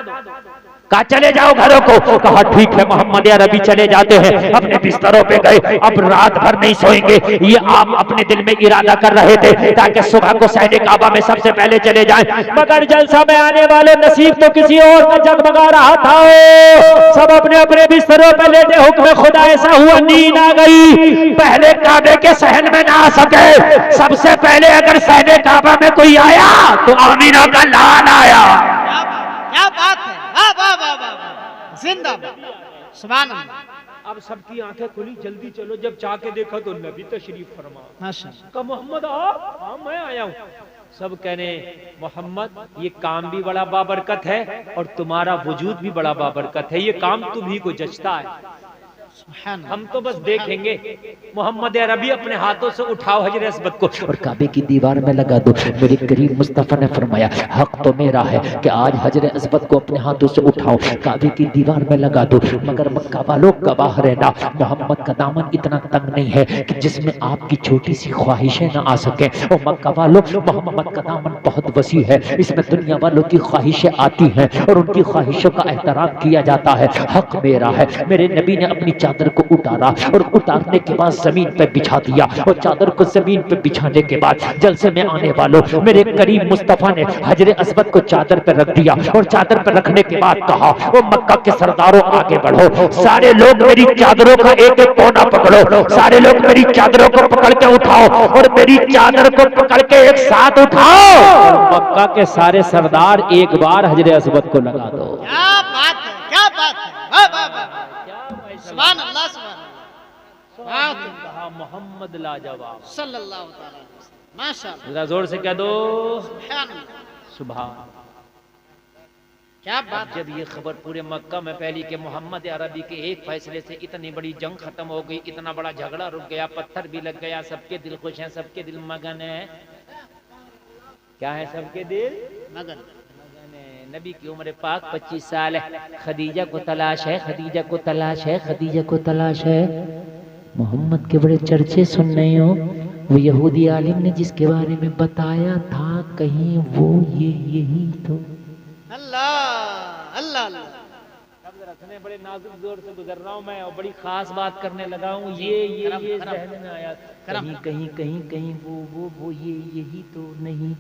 कहा चले जाओ घरों को। कहा ठीक है मोहम्मद अरबी चले जाते हैं, अपने बिस्तरों पे गए। अब रात भर नहीं सोएंगे, ये आप अपने दिल में इरादा कर रहे थे ताकि सुबह को सहने काबा में सबसे पहले चले जाएं। मगर जलसा में आने वाले नसीब तो किसी और का जगमगा रहा था। सब अपने अपने बिस्तरों पे लेटे, हुक्म खुदा ऐसा हुआ नींद आ गई। पहले काबे के सहन में ना आ सके, सबसे पहले अगर सहने काबा में कोई आया तो आमीना का लाल आया। क्या बात है, वाह वाह वाह वाह, जिंदाबाद, सुभान अल्लाह। अब सबकी आंखें खुली, जल्दी चलो। जब चाह के देखा तो नबी तशरीफ फरमा। माशाअल्लाह। कहा मोहम्मद आओ। हाँ मैं आया हूँ। सब कहने मोहम्मद ये काम भी बड़ा बाबरकत है और तुम्हारा वजूद भी बड़ा बाबरकत है, ये काम तुम्ही को जचता है, हम तो बस देखेंगे। मोहम्मद अरबी अपने हाथों से उठाओ हजर अस्वद को और काबे की दीवार में लगा दो। मेरे करीम मुस्तफा ने फरमाया हक तो मेरा है कि आज हजर अस्वद को अपने हाथों से उठाओ, काबे की दीवार में लगा दो। मगर मक्का वालों गवाह रहना, मोहम्मद का दामन इतना तंग नहीं है कि जिसमें आपकी छोटी सी ख्वाहिशें ना आ सके। और मक्का वालों, मोहम्मद का दामन बहुत वसी है, इसमें दुनिया वालों की ख्वाहिशें आती हैं और उनकी ख्वाहिशों का एहतराम किया जाता है। हक मेरा है। मेरे नबी ने अपनी चादर को उतारा और उतारने के बाद जमीन पे बिछा दिया, और चादर को जमीन पे बिछाने के बाद जलसे में आने वालों, मेरे करीम मुस्तफा ने हजरे अस्वद को चादर पे रख दिया। और चादर पे रखने के बाद कहा वो मक्का के सरदारों आगे बढ़ो, सारे लोग मेरी चादरों का एक एक कोना पकड़ो, सारे लोग मेरी चादरों को पकड़ के उठाओ और मेरी चादर को पकड़ के एक साथ उठाओ। मक्का के सारे सरदार एक बार हजरे अस्वद को लगा दो। क्या बात है, क्या बात है, वाह वाह वाह, सुभान अल्लाह, सुभान अल्लाह। मोहम्मद लाजवाब सल्लल्लाहु अलैहि वसल्लम, माशाअल्लाह। जरा जोर से कह दो सुभान अल्लाह। सुभान। क्या बात। जब ये खबर पूरे मक्का में फैली कि मोहम्मद अरबी के एक फैसले से इतनी बड़ी जंग खत्म हो गई, इतना बड़ा झगड़ा रुक गया, पत्थर भी लग गया, सबके दिल खुश हैं, सबके दिल मगन है। क्या है सबके दिल मगन। नबी की उम्र पाक 25 साल है। खदीजा को तलाश है, खदीजा को तलाश है, खदीजा को तलाश है। मोहम्मद के बड़े चर्चे सुन रहे हो। वो यहूदी आलिम ने जिसके बारे में बताया था, कहीं वो यही तो। अल्लाह अल्लाह अल्लाह। रखने बड़े नाजुक जोर से गुजर रहा हूँ मैं और बड़ी खास बात करने लगा हूँ। ये जहन में आया, कहीं कहीं कहीं कहीं वो ये यही तो नहीं।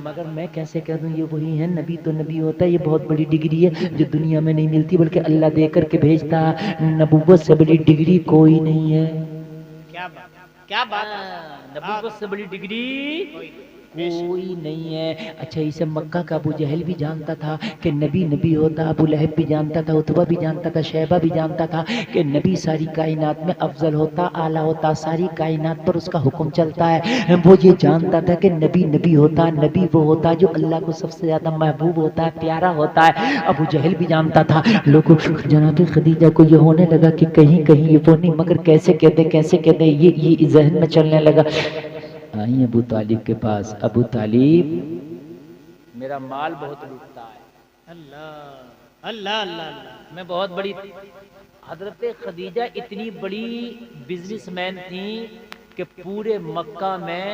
मगर मैं कैसे कह दूं ये वही है। नबी तो नबी होता है, ये बहुत बड़ी डिग्री है जो दुनिया में नहीं मिलती, बल्कि अल्लाह दे करके भेजता है। नबूवत से बड़ी डिग्री कोई नहीं है। क्या बात, क्या बात। नबूवत से बड़ी डिग्री कोई नहीं है। अच्छा, इसे मक्का का अबू जहल भी जानता था कि नबी नबी होता, अबू लहब भी जानता था, उतबा भी जानता था, शैबा भी जानता था कि नबी सारी कायनात में अफजल होता, आला होता, सारी कायनात पर उसका हुक्म चलता है। वो ये जानता था कि नबी नबी होता, नबी वो होता जो अल्लाह को सबसे ज्यादा महबूब होता है, प्यारा होता है। अबू जहल भी जानता था। लोगों जनाब खदीजा को ये होने लगा कि कहीं कहीं ये वो नहीं, मगर कैसे कहते कैसे कहते, ये जहन में चलने लगा। आई अबू तालिब के पास, अबू तालिब मेरा माल बहुत लूटता है। अल्लाह अल्लाह अल्लाह। मैं बहुत बड़ी, हजरत खदीजा इतनी बड़ी बिजनेसमैन थी कि पूरे मक्का में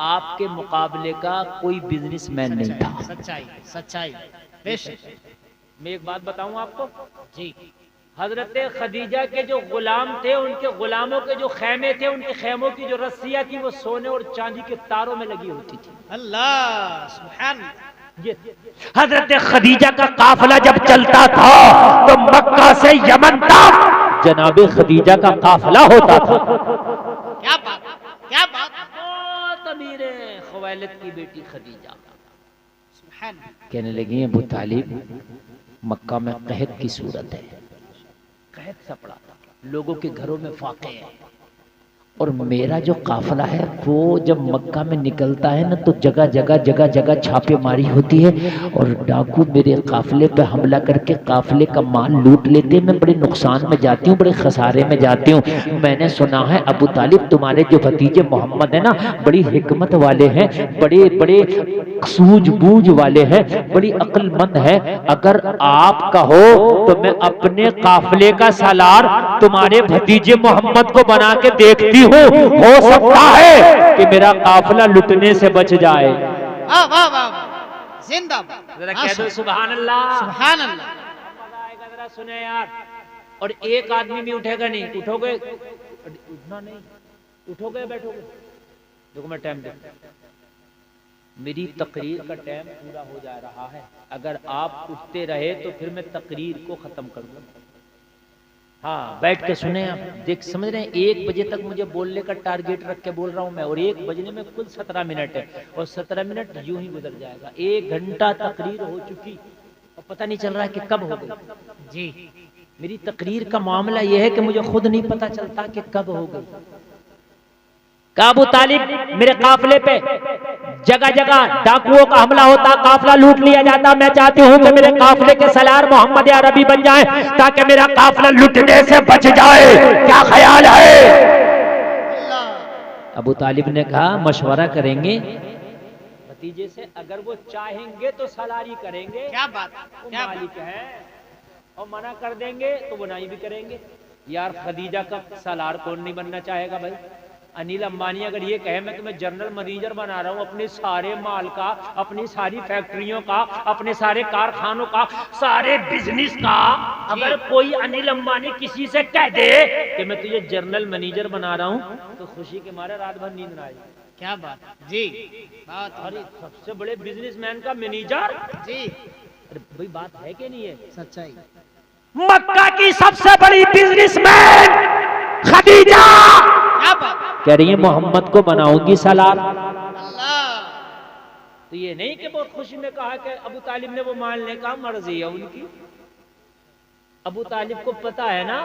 आपके मुकाबले का कोई बिजनेसमैन नहीं था। सच्चाई सच्चाई बेशक। मैं एक बात बताऊं आपको जी। हजरत खदीजा के जो गुलाम थे, उनके गुलामों के जो खेमे थे, उनके खेमों की जो रस्सियां थी वो सोने और चांदी के तारों में लगी होती थी। अल्लाह सुभान। हजरत खदीजा का काफिला जब चलता था तो मक्का से यमन तक जनाबे खदीजा का काफिला होता था। क्या बात, क्या बात। बहुत अमीर रहे हैं खुवैलिद की बेटी खदीजा। सुभान कहने लगी अबू तालिब, मक्का में कहत की सूरत है, कहत सा पड़ा था, लोगों के घरों में फाके हैं, और मेरा जो काफिला है वो जब मक्का में निकलता है ना तो जगह जगह छापेमारी होती है और डाकू मेरे काफिले पे हमला करके काफिले का माल लूट लेते हैं। मैं बड़े नुकसान में जाती हूँ, बड़े खसारे में जाती हूँ। मैंने सुना है अबू तालिब तुम्हारे जो भतीजे मोहम्मद है ना बड़ी हिकमत वाले हैं, बड़े बड़े सूझबूझ वाले हैं, बड़ी अक्लमंद है। अगर आप कहो तो मैं अपने काफिले का सालार तुम्हारे भतीजे मोहम्मद को बना के देखती हूँ, हो सकता है कि मेरा काफिला लुटने से बच जाए। वाह वाह वाह, जिंदाबाद। जरा कह दो सुभान अल्लाह। सुभान अल्लाह। मजा आएगा, जरा सुने यार। और एक आदमी भी उठेगा नहीं, उठोगे उठना नहीं, उठोगे बैठोगे। देखो मैं टाइम देखता, मेरी तकरीर का टाइम पूरा हो जा रहा है। अगर आप उठते रहे तो फिर मैं तकरीर को खत्म कर दूंगा। हाँ बैठ के सुने आप, देख समझ रहे हैं। 1 बजे तक मुझे बोलने का टारगेट रख के बोल रहा हूँ मैं, और 1 बजने में कुल 17 मिनट है, और 17 मिनट यूं ही गुजर जाएगा। 1 घंटा तकरीर हो चुकी और पता नहीं चल रहा है कि कब हो गई। जी, मेरी तकरीर का मामला यह है कि मुझे खुद नहीं पता चलता कि कब हो गई। अबू तालिब मेरे काफिले पे जगह जगह डाकुओं का हमला होता, काफिला लूट लिया जाता। मैं चाहती हूँ कि मेरे काफिले के सलार मोहम्मद अरबी बन जाए ताकि मेरा काफिला लुटने से बच जाए। क्या ख्याल है? अबू तालिब ने कहा मशवरा करेंगे भतीजे से, अगर वो चाहेंगे तो सलारी करेंगे। क्या बात, वो क्या मालिक है, और मना कर देंगे तो बुनाई भी करेंगे। यार खदीजा का सलार कौन नहीं बनना चाहेगा भाई। अनिल अंबानी अगर ये कहे मैं तुम्हें जनरल मैनेजर बना रहा हूँ अपने सारे माल का, अपनी सारी फैक्ट्रियों का, अपने सारे कारखानों का, सारे बिजनेस का, अगर कोई अनिल अंबानी किसी से कह दे कि मैं तुझे जनरल मैनेजर बना रहा हूँ तो खुशी के मारे रात भर नींद ना आए। क्या बात जी, बात अरे सबसे बड़े बिजनेसमैन का मैनेजर जी, अरे भाई बात है कि नहीं है? सच्चाई। मक्का की सबसे बड़ी बिजनेसमैन खदीजा क्या बात कह रही है मोहम्मद को बनाऊंगी सलार। अल्लाह। तो ये नहीं कि बहुत खुशी में कहा कि अबू तालिब ने वो मानने का मर्जी है उनकी। अबू तालिब को पता है ना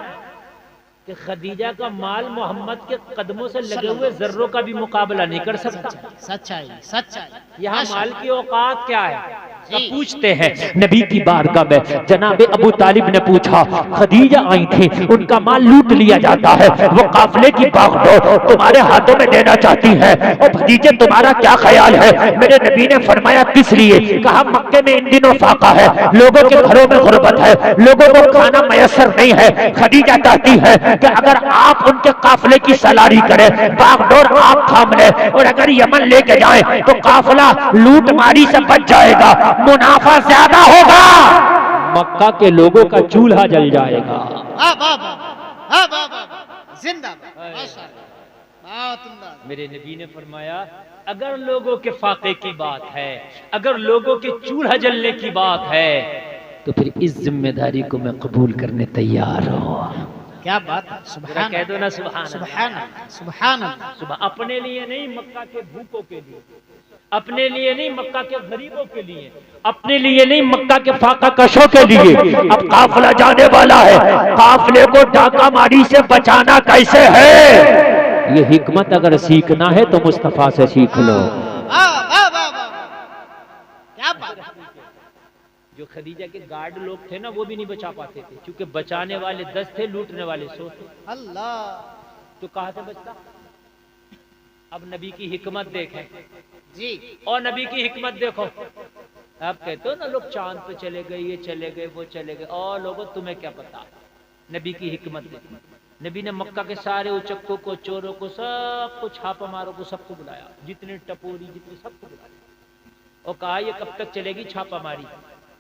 कि खदीजा का माल मोहम्मद के कदमों से लगे हुए जर्रों का भी मुकाबला नहीं कर सकता। सच्चाई सच्चाई। यहाँ माल की औकात क्या है? पूछते हैं नबी की बारगाह में जनाब अबू तालिब ने पूछा, खदीजा आई थी, उनका माल लूट लिया जाता है, वो काफिले की बागडोर तुम्हारे हाथों में देना चाहती है, और भतीजे तुम्हारा क्या ख्याल है? मेरे नबी ने फरमाया किस लिए? कहा मक्के में इन दिनों फाका है, लोगों के घरों में गुर्बत है, लोगों को खाना मयसर नहीं है। खदीजा चाहती है कि अगर आप उनके काफिले की सलारी करें, बागडोर आप थाम ले, और अगर यमन लेके जाए तो काफिला लूट मारी से बच जाएगा, मुनाफा ज्यादा होगा, मक्का के लोगों का चूल्हा जल जाएगा। मेरे नबी ने फरमाया अगर लोगों के फाके की बात है, अगर लोगों के चूल्हा जलने की बात है, तो फिर इस जिम्मेदारी को मैं कबूल करने तैयार हूँ। क्या बात, सुभान कह दो ना सुभान सुभान सुभान। सुबह अपने लिए नहीं, मक्का के भूखों के लिए, अपने लिए नहीं, मक्का के गरीबों के लिए, अपने लिए नहीं, मक्का के फाका कशों के लिए। अब काफिला जाने वाला है, काफिले को डाका मारी से बचाना कैसे है? ये हिकमत अगर सीखना है तो मुस्तफा से सीख लो। क्या बात। जो खदीजा के गार्ड लोग थे ना वो भी नहीं बचा पाते थे, क्योंकि बचाने वाले 10 थे, लूटने वाले 100 थे। अल्लाह। तो कहाँ से बचता? अब नबी की हिकमत देखें जी, और नबी की हिकमत देखो। आप कहते हो ना लोग चांद पे चले गए, ये चले गए, वो चले गए, और लोगों तुम्हें क्या पता? नबी की हिकमत देखो। नबी ने मक्का के सारे उचक्कों को, चोरों को, सबको, छापा मारों को, सबको बुलाया, जितने टपोरी जितने, सबको बुलाया, और कहा ये कब तक चलेगी छापामारी,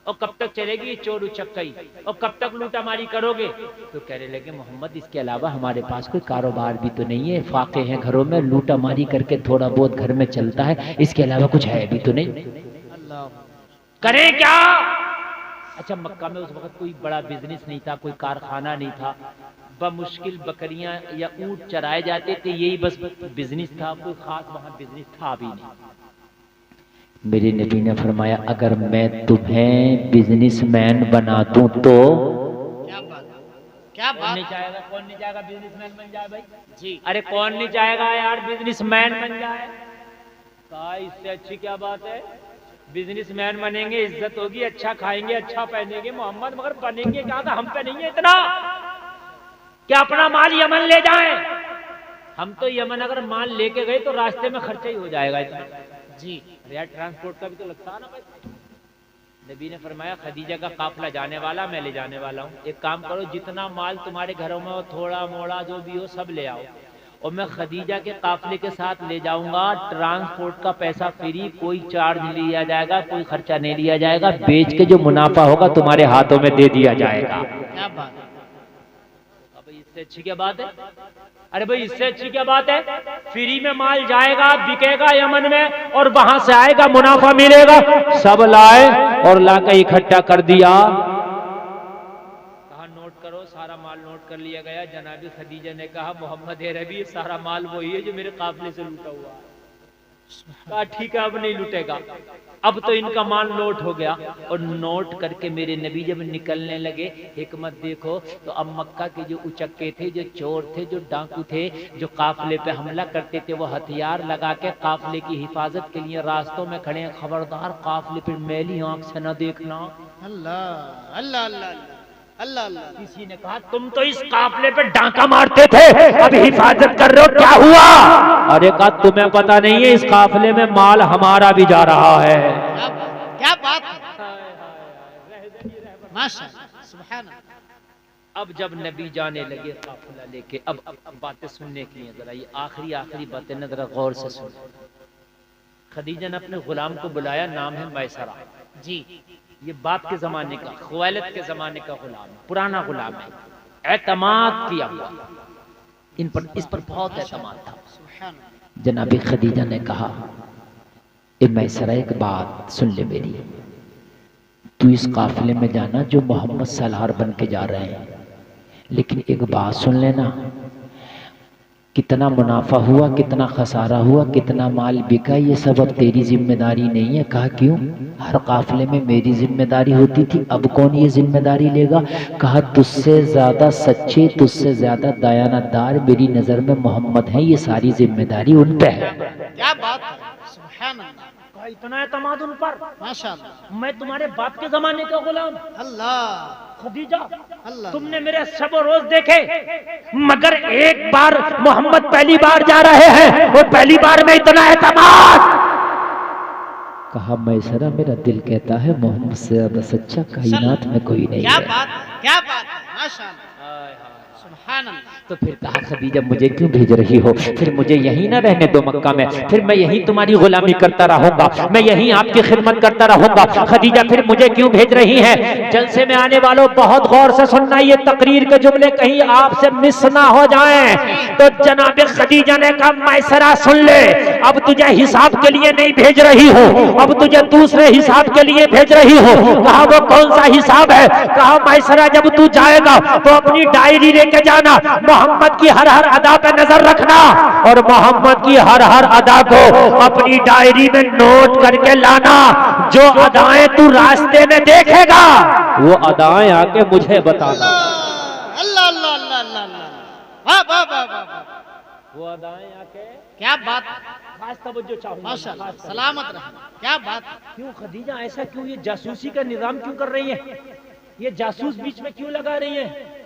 और कब तक चलेगी ये चोर उचक्कई, और कब तक लूटामारी करोगे? तो कहने लगे मोहम्मद इसके अलावा हमारे पास कोई कारोबार भी तो नहीं है, फाके हैं घरों में, लूटामारी करके थोड़ा बहुत घर में चलता है, इसके अलावा कुछ है भी तो नहीं। अल्लाह। करें क्या? अच्छा, मक्का में उस वक्त कोई बड़ा बिजनेस नहीं था, कोई कारखाना नहीं था, बमुश्किल बकरियां या ऊंट चराए जाते थे, यही बस बिजनेस था, कोई खास वहां बिजनेस था भी नहीं। मेरे नबी ने फरमाया अगर मैं तुम्हें बिजनेसमैन बना दूं तो क्या बात, क्या कौन बात। नहीं चाहेगा, कौन नहीं चाहेगा बिजनेसमैन बन जाए भाई जी, अरे कौन नहीं चाहेगा यार बिजनेसमैन बन जाए। कहा इससे अच्छी क्या बात है, बिजनेसमैन बनेंगे, इज्जत होगी, अच्छा खाएंगे, अच्छा पहनेंगे मोहम्मद, मगर बनेंगे क्या, हम पे नहीं है इतना क्या अपना माल यमन ले जाएं। हम तो यमन अगर माल लेके गए तो रास्ते में खर्चा ही हो जाएगा इतना। जी, यार ट्रांसपोर्ट का भी तो लगता है ना भाई। नबी ने फरमाया खदीजा का काफिला जाने वाला, मैं ले जाने वाला हूँ, एक काम करो जितना माल तुम्हारे घरों में हो, थोड़ा मोड़ा जो भी हो सब ले आओ, और मैं खदीजा के काफिले के साथ ले जाऊंगा, ट्रांसपोर्ट का पैसा फ्री, कोई चार्ज नहीं लिया जाएगा, कोई खर्चा नहीं लिया जाएगा, बेच के जो मुनाफा होगा तुम्हारे हाथों में दे दिया जाएगा। क्या बात। अब इससे अच्छी क्या बात है, अरे भाई इससे अच्छी क्या बात है, फ्री में माल जाएगा, बिकेगा यमन में, और वहां से आएगा, मुनाफा मिलेगा। सब लाए और लाकर इकट्ठा कर दिया, कहा नोट करो, सारा माल नोट कर लिया गया। जनाबी खदीजा ने कहा मोहम्मद रबी सारा माल वही है जो मेरे काफिले से लूटा हुआ है। कहा ठीक है अब नहीं लूटेगा, अब तो इनका माल नोट हो गया। और नोट करके मेरे नबी जब निकलने लगे, हिकमत देखो, तो अब मक्का के जो उचक्के थे, जो चोर थे, जो डाकू थे, जो काफिले पे हमला करते थे, वो हथियार लगा के काफिले की हिफाजत के लिए रास्तों में खड़े हैं। खबरदार काफिले पे मैली आंख से न देखना। अल्लाह अल्लाह अल्लाह अल्लाह अल्लाह। किसी ने कहा तुम तो इस काफिले पे डांका मारते थे, अब हिफाजत कर रहे हो, क्या हुआ? अरे कहा तुम्हें पता नहीं है, इस काफिले में माल हमारा भी जा रहा है। क्या बात, माशाअल्लाह, सुभान अल्लाह। अब जब नबी जाने लगे काफिला लेके, अब बातें सुनने के लिए जरा ये आखिरी बातें न जरा गौर से सुन। खदीजा ने अपने गुलाम को बुलाया, नाम है मैसरा। जी, ये बाप के जमाने का, खुवैलद के जमाने का गुलाम, पुराना गुलाम है, एतमाद किया हुआ इन पर, इस पर बहुत एतमाद था। सुभान अल्लाह। जनाबी खदीजा ने कहा ए मैसरा एक बात सुन ले मेरी, तू इस काफिले में जाना जो मोहम्मद सलार बन के जा रहे हैं, लेकिन एक बात सुन लेना, कितना मुनाफा हुआ, कितना खसारा हुआ, कितना माल बिका, ये सब अब तेरी जिम्मेदारी नहीं है। कहा क्यों? हर काफिले में मेरी जिम्मेदारी होती थी, अब कौन ये जिम्मेदारी लेगा? कहा तुझसे ज्यादा सच्चे, तुझसे ज्यादा दयानतदार मेरी नजर में मोहम्मद है, ये सारी जिम्मेदारी उन पे है। क्या बात है, सुभान अल्लाह। इतना एतमाद उन पर, माशाअल्लाह। मैं तुम्हारे बाप के जमाने का गुलाम अल्लाह खदीजा, अल्लाह। तुमने मेरे शब रोज देखे, मगर एक बार मोहम्मद पहली बार जा रहे हैं और पहली बार में इतना एतमाद। कहा मैसरा मेरा दिल कहता है मोहम्मद से ज्यादा सच्चा कायनात में कोई नहीं क्या है। बात, क्या बात, माशाअल्लाह, सुभान अल्लाह। तो फिर कहा खदीजा मुझे क्यों भेज रही हो, फिर मुझे यहीं ना रहने दो मक्का में, फिर मैं यहीं तुम्हारी गुलामी करता रहूंगा, मैं यहीं आपकी खिदमत करता रहूंगा। खदीजा फिर मुझे क्यों भेज रही हैं? जलसे में आने वालों बहुत गौर से सुनना, ये तकरीर के जुमले कहीं आपसे मिस ना हो जाएं। तो जनाब खदीजा ने कहा मैसरा सुन ले, अब तुझे हिसाब के लिए नहीं भेज रही हो, अब तुझे दूसरे हिसाब के लिए भेज रही हो। कहा वो कौन सा हिसाब है? कहा मैसरा जब तू जाएगा तो अपनी डायरी लेके जाना, मोहम्मद की हर हर अदा पे नजर रखना, और मोहम्मद की हर हर अदा को अपनी डायरी में नोट करके लाना। जो अदाएं तू रास्ते में देखेगा वो अदाएं आके मुझे बताना। अल्लाह अल्लाह अल्लाह अल्लाह अल्लाह, वाह वाह वाह वाह वाह। वो अदाएं आके, क्या बात, खास तवज्जो चाहूंगा, माशाअल्लाह, सलामत रहे। क्या बात, क्यों खदीजा ऐसा क्यों, ये जासूसी का निजाम क्यों कर रही है, ये जासूस बीच में क्यों लगा रही है?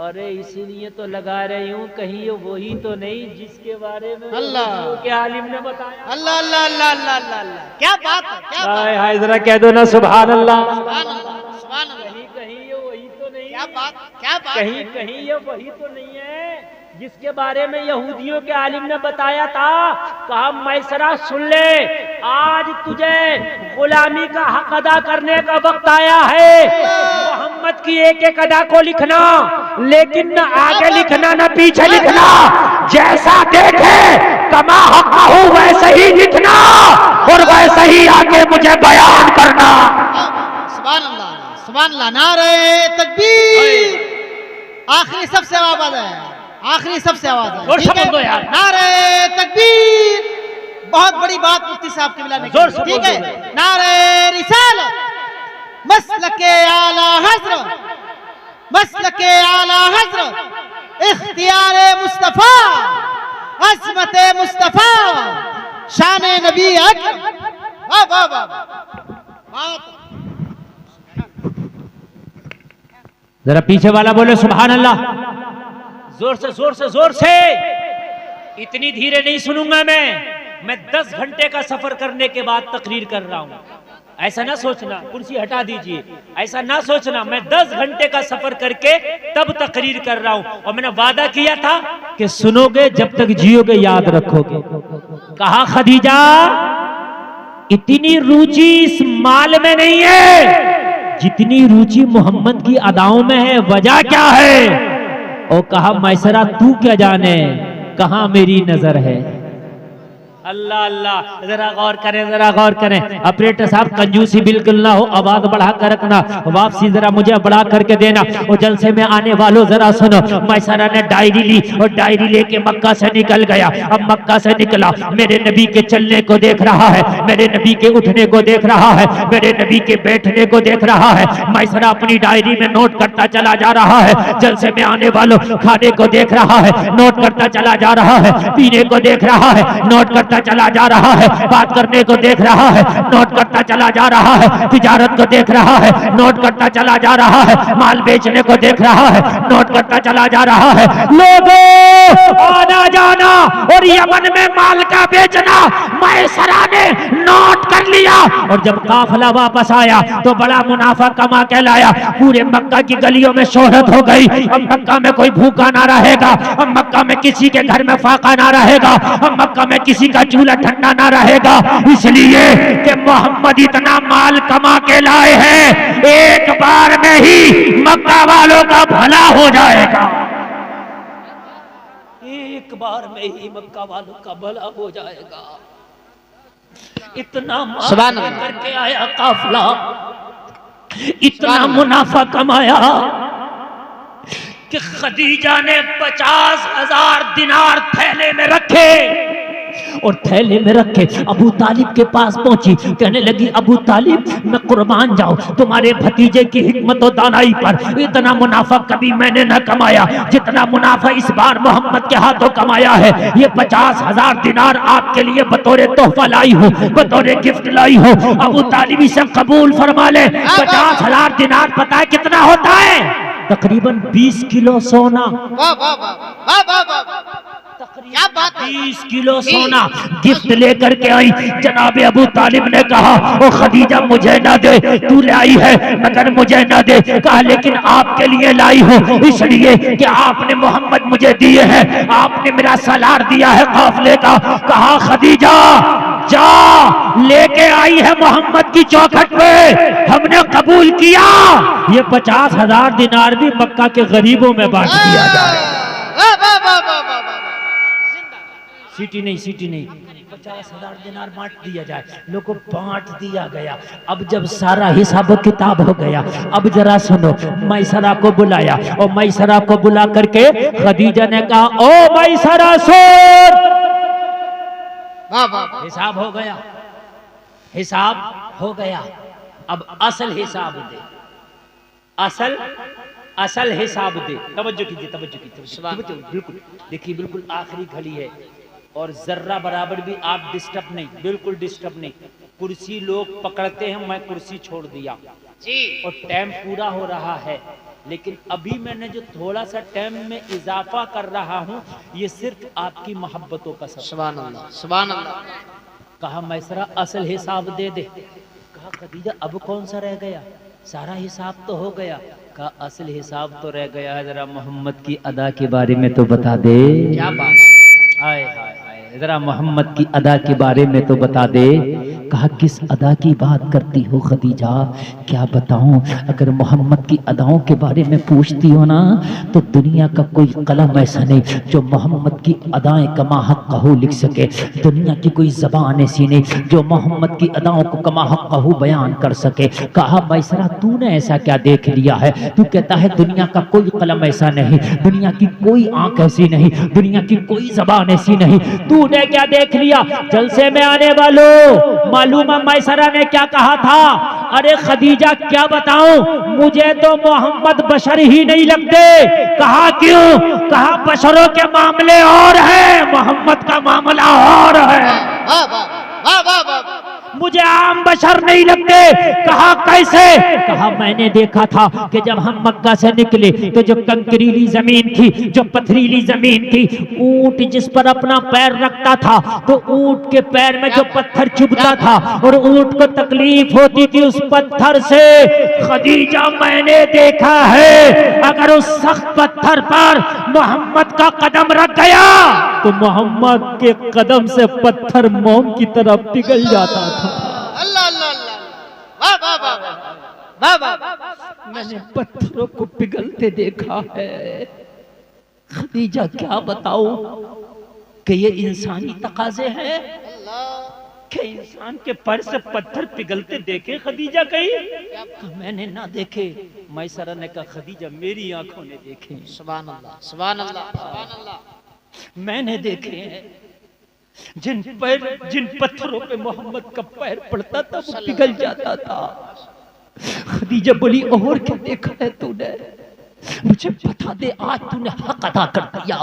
अरे इसीलिए तो लगा रही हूँ, कहीं ये वही तो नहीं जिसके बारे में अल्लाह के आलिम ने बताया। अल्लाह अल्लाह अल्लाह अल्लाह अल्लाह अल्लाह। क्या बात है, क्या बात, हाय हाय जरा कह दो ना सुभान अल्लाह। सुभान अल्लाह, सुभान अल्लाह। कहीं कहीं ये वही तो नहीं, क्या बात, क्या बात, कहीं कहीं ये वही तो नहीं है जिसके बारे में यहूदियों के आलिम ने बताया था। कहा मैसरा सुन ले, आज तुझे गुलामी का हक अदा करने का वक्त आया है। मोहम्मद की एक एक अदा को लिखना, लेकिन न आगे लिखना न पीछे लिखना, जैसा देखे कमा हक़ा हो वैसे ही लिखना और वैसे ही आगे मुझे बयान करना। सुभान अल्लाह, सुभान अल्लाह, नारे तकबीर। आखिरी सबसे आवाज है, आखिरी सबसे आवाज है, जोर से ठीक है? बोल दो यार। नारे तकबीर। बहुत बड़ी बात मुफ्ती साहब के मिलाने जोर से की, ठीक बोल है? दो। नारे रिसालत, मसलके आला हजरत, मसलके आला हजरत, इख्तियारे मुस्तफा, अज़मत मुस्तफा, शान नबी अकरम। वाह वाह वाह वाह। जरा पीछे वाला बोले सुभान अल्लाह। जोर से जोर से जोर से। इतनी धीरे नहीं सुनूंगा मैं 10 घंटे का सफर करने के बाद तकरीर कर रहा हूं। ऐसा ना सोचना, कुर्सी हटा दीजिए, ऐसा ना सोचना। मैं 10 घंटे का सफर करके तब तकरीर कर रहा हूं, और मैंने वादा किया था कि सुनोगे, जब तक जियोगे याद रखोगे। कहा खदीजा, इतनी रुचि इस माल में नहीं है जितनी रुचि मोहम्मद की अदाओं में है। वजह क्या है? और कहा मैसरा तू क्या जाने कहां मेरी नजर है। अल्लाह अल्लाह, जरा गौर करें, जरा गौर करें। ऑपरेटर साहब कंजूसी बिल्कुल ना हो, आवाज बढ़ा कर रखना, वापसी जरा मुझे बढ़ा करके देना। और जलसे में आने वालों जरा सुनो, मैसरा ने डायरी ली और डायरी लेके मक्का से निकल गया। अब मक्का से निकला, मेरे नबी के चलने को देख रहा है, मेरे नबी के उठने को देख रहा है, मेरे नबी के बैठने को देख रहा है। मैसरा अपनी डायरी में नोट करता चला जा रहा है। जलसे में आने वालों खाने को देख रहा है, नोट करता चला जा रहा है, पीने को देख रहा है, नोट करता चला जा रहा है, बात करने को देख रहा है, नोट करता चला जा रहा है, तिजारत को देख रहा है, नोट करता चला जा रहा है, माल बेचने को देख रहा है, नोट करता चला जा रहा है। लोगों आना जाना और यमन में माल का बेचना मैसरा ने नोट कर लिया। और जब काफिला वापस आया तो बड़ा मुनाफा कमा के लाया। पूरे मक्का की गलियों में शोहरत हो गई। अब मक्का में कोई भूखा ना रहेगा, अब मक्का में किसी के घर में फाका ना रहेगा, अब मक्का में किसी का चूल्हा ठंडा ना रहेगा। इसलिए कि मोहम्मद इतना माल कमा के लाए हैं, एक बार में ही मक्का वालों का भला हो जाएगा। एक बार में ही मक्का वालों का भला हो जाएगा। इतना माल करके आया काफिला, इतना मुनाफा कमाया कि खदीजा ने 50,000 दिनार थैले में रखे। और थैले में रखे अबू तालिब के पास पहुंची, कहने लगी अबू तालिब मैं कुर्बान जाऊं तुम्हारे भतीजे की हिकमत और दानाई पर। इतना मुनाफा कभी मैंने न कमाया जितना मुनाफा इस बार मोहम्मद के हाथों कमाया है। ये 50,000 दिनार आपके लिए बतौर तोहफा लाई हूँ, बतौर गिफ्ट लाई हूँ। अबू तालिब इसे कबूल फरमा ले। 50,000 दिनार पता है कितना होता है? तकरीबन 20 किलो सोना। वाह वाह वाह वाह वाह, क्या बात है। 20 किलो सोना गिफ्ट लेकर के आई। जनाबे अबू तालिब ने कहा ओ खदीजा मुझे ना दे, तू ले आई है मगर मुझे ना दे। कहा लेकिन आपके लिए लाई हूँ, इसलिए कि आपने मोहम्मद मुझे दिए हैं, आपने मेरा सलार दिया है काफिले का। कहा खदीजा जा लेके आई है मोहम्मद की चौखट पे, हमने कबूल किया। ये 50,000 दिनार भी मक्का के गरीबों में बांट दिया जाए। सीटी नहीं, सीटी नहीं, 50,000 दिनार बांट दिया जाए। लोगों को बांट दिया गया। अब जब सारा हिसाब किताब हो गया, अब जरा सुनो, मैसरा को बुलाया और मैसरा को बुला करके खदीजा ने कहा ओ मैसरा सुन, हिसाब हो गया, हिसाब हो गया। अब असल हिसाब दे, असल हिसाब दे। तवज्जो कीजिए, तवज्जो कीजिए, बिल्कुल देखिए, बिल्कुल आखिरी घड़ी है और जर्रा बराबर भी आप डिस्टर्ब नहीं, बिल्कुल डिस्टर्ब नहीं। कुर्सी लोग पकड़ते हैं, मैं कुर्सी छोड़ दिया जी, और टाइम पूरा हो रहा है। लेकिन अभी मैंने जो थोड़ा सा टाइम में इजाफा कर रहा हूँ, ये सिर्फ आपकी मोहब्बतों का सबब। सुभान अल्लाह, सुभान अल्लाह। कहा मैसरा असल हिसाब दे दे। कहा खदीजा अब कौन सा रह गया, सारा हिसाब तो हो गया। कहा असल हिसाब तो रह गया है, जरा मोहम्मद की अदा के बारे में तो बता दे। क्या बात, आए हाय हाय, जरा मोहम्मद की अदा के बारे में तो बता दे। कहा किस अदा की बात करती हो खदीजा, क्या बताऊं, अगर मोहम्मद की अदाओं के बारे में पूछती हो ना तो दुनिया का कोई कलम ऐसा नहीं जो मोहम्मद की अदाएं कमा हक कहू लिख सके। दुनिया की कोई जबान ऐसी नहीं जो मोहम्मद की अदाओं को कमा हक कहू बयान कर सके। कहा मैसरा तूने ऐसा क्या देख लिया है? तू कहता है दुनिया का कोई कलम ऐसा नहीं, दुनिया की कोई आंख ऐसी नहीं, दुनिया की कोई जबान ऐसी नहीं, तूने क्या देख लिया? जलसे में आने वालों, मालूम है मैसरा ने क्या कहा था? अरे खदीजा क्या बताऊं, मुझे तो मोहम्मद बशर ही नहीं लगते। कहा क्यों? कहा बशरों के मामले और है, मोहम्मद का मामला और है। वाह वाह वाह वाह वाह, मुझे आम बशर नहीं लगते। कहा कैसे? कहा मैंने देखा था कि जब हम मक्का से निकले तो जो कंकरीली जमीन थी, जो पथरीली जमीन थी, ऊंट जिस पर अपना पैर रखता था तो ऊंट के पैर में जो पत्थर चुभता था और ऊंट को तकलीफ होती थी उस पत्थर से। खदीजा मैंने देखा है अगर उस सख्त पत्थर पर मोहम्मद का कदम रख गया तो मोहम्मद के कदम से पत्थर मोम की तरह पिघल जाता था। अल्लाह अल्लाह अल्लाह, वाह वाह वाह वाह वाह, मैंने पत्थरों को पिघलते देखा है। खदीजा क्या बताऊं कि ये इंसानी तकाजे हैं कि इंसान के पर से पत्थर पिघलते देखे खदीजा कहीं? मैंने ना देखे। मैसरा ने कहा खदीजा मेरी आंखों ने देखे। सुभान अल्लाह सुभान अल्लाह सुभान अल्लाह। मैंने देखे हैं जिन पत्थरों पे मोहम्मद का पैर पड़ता था वो पिघल जाता था। खदीजा बोली और क्या देखा है तूने? मुझे बता दे, आज तूने हक अदा कर दिया।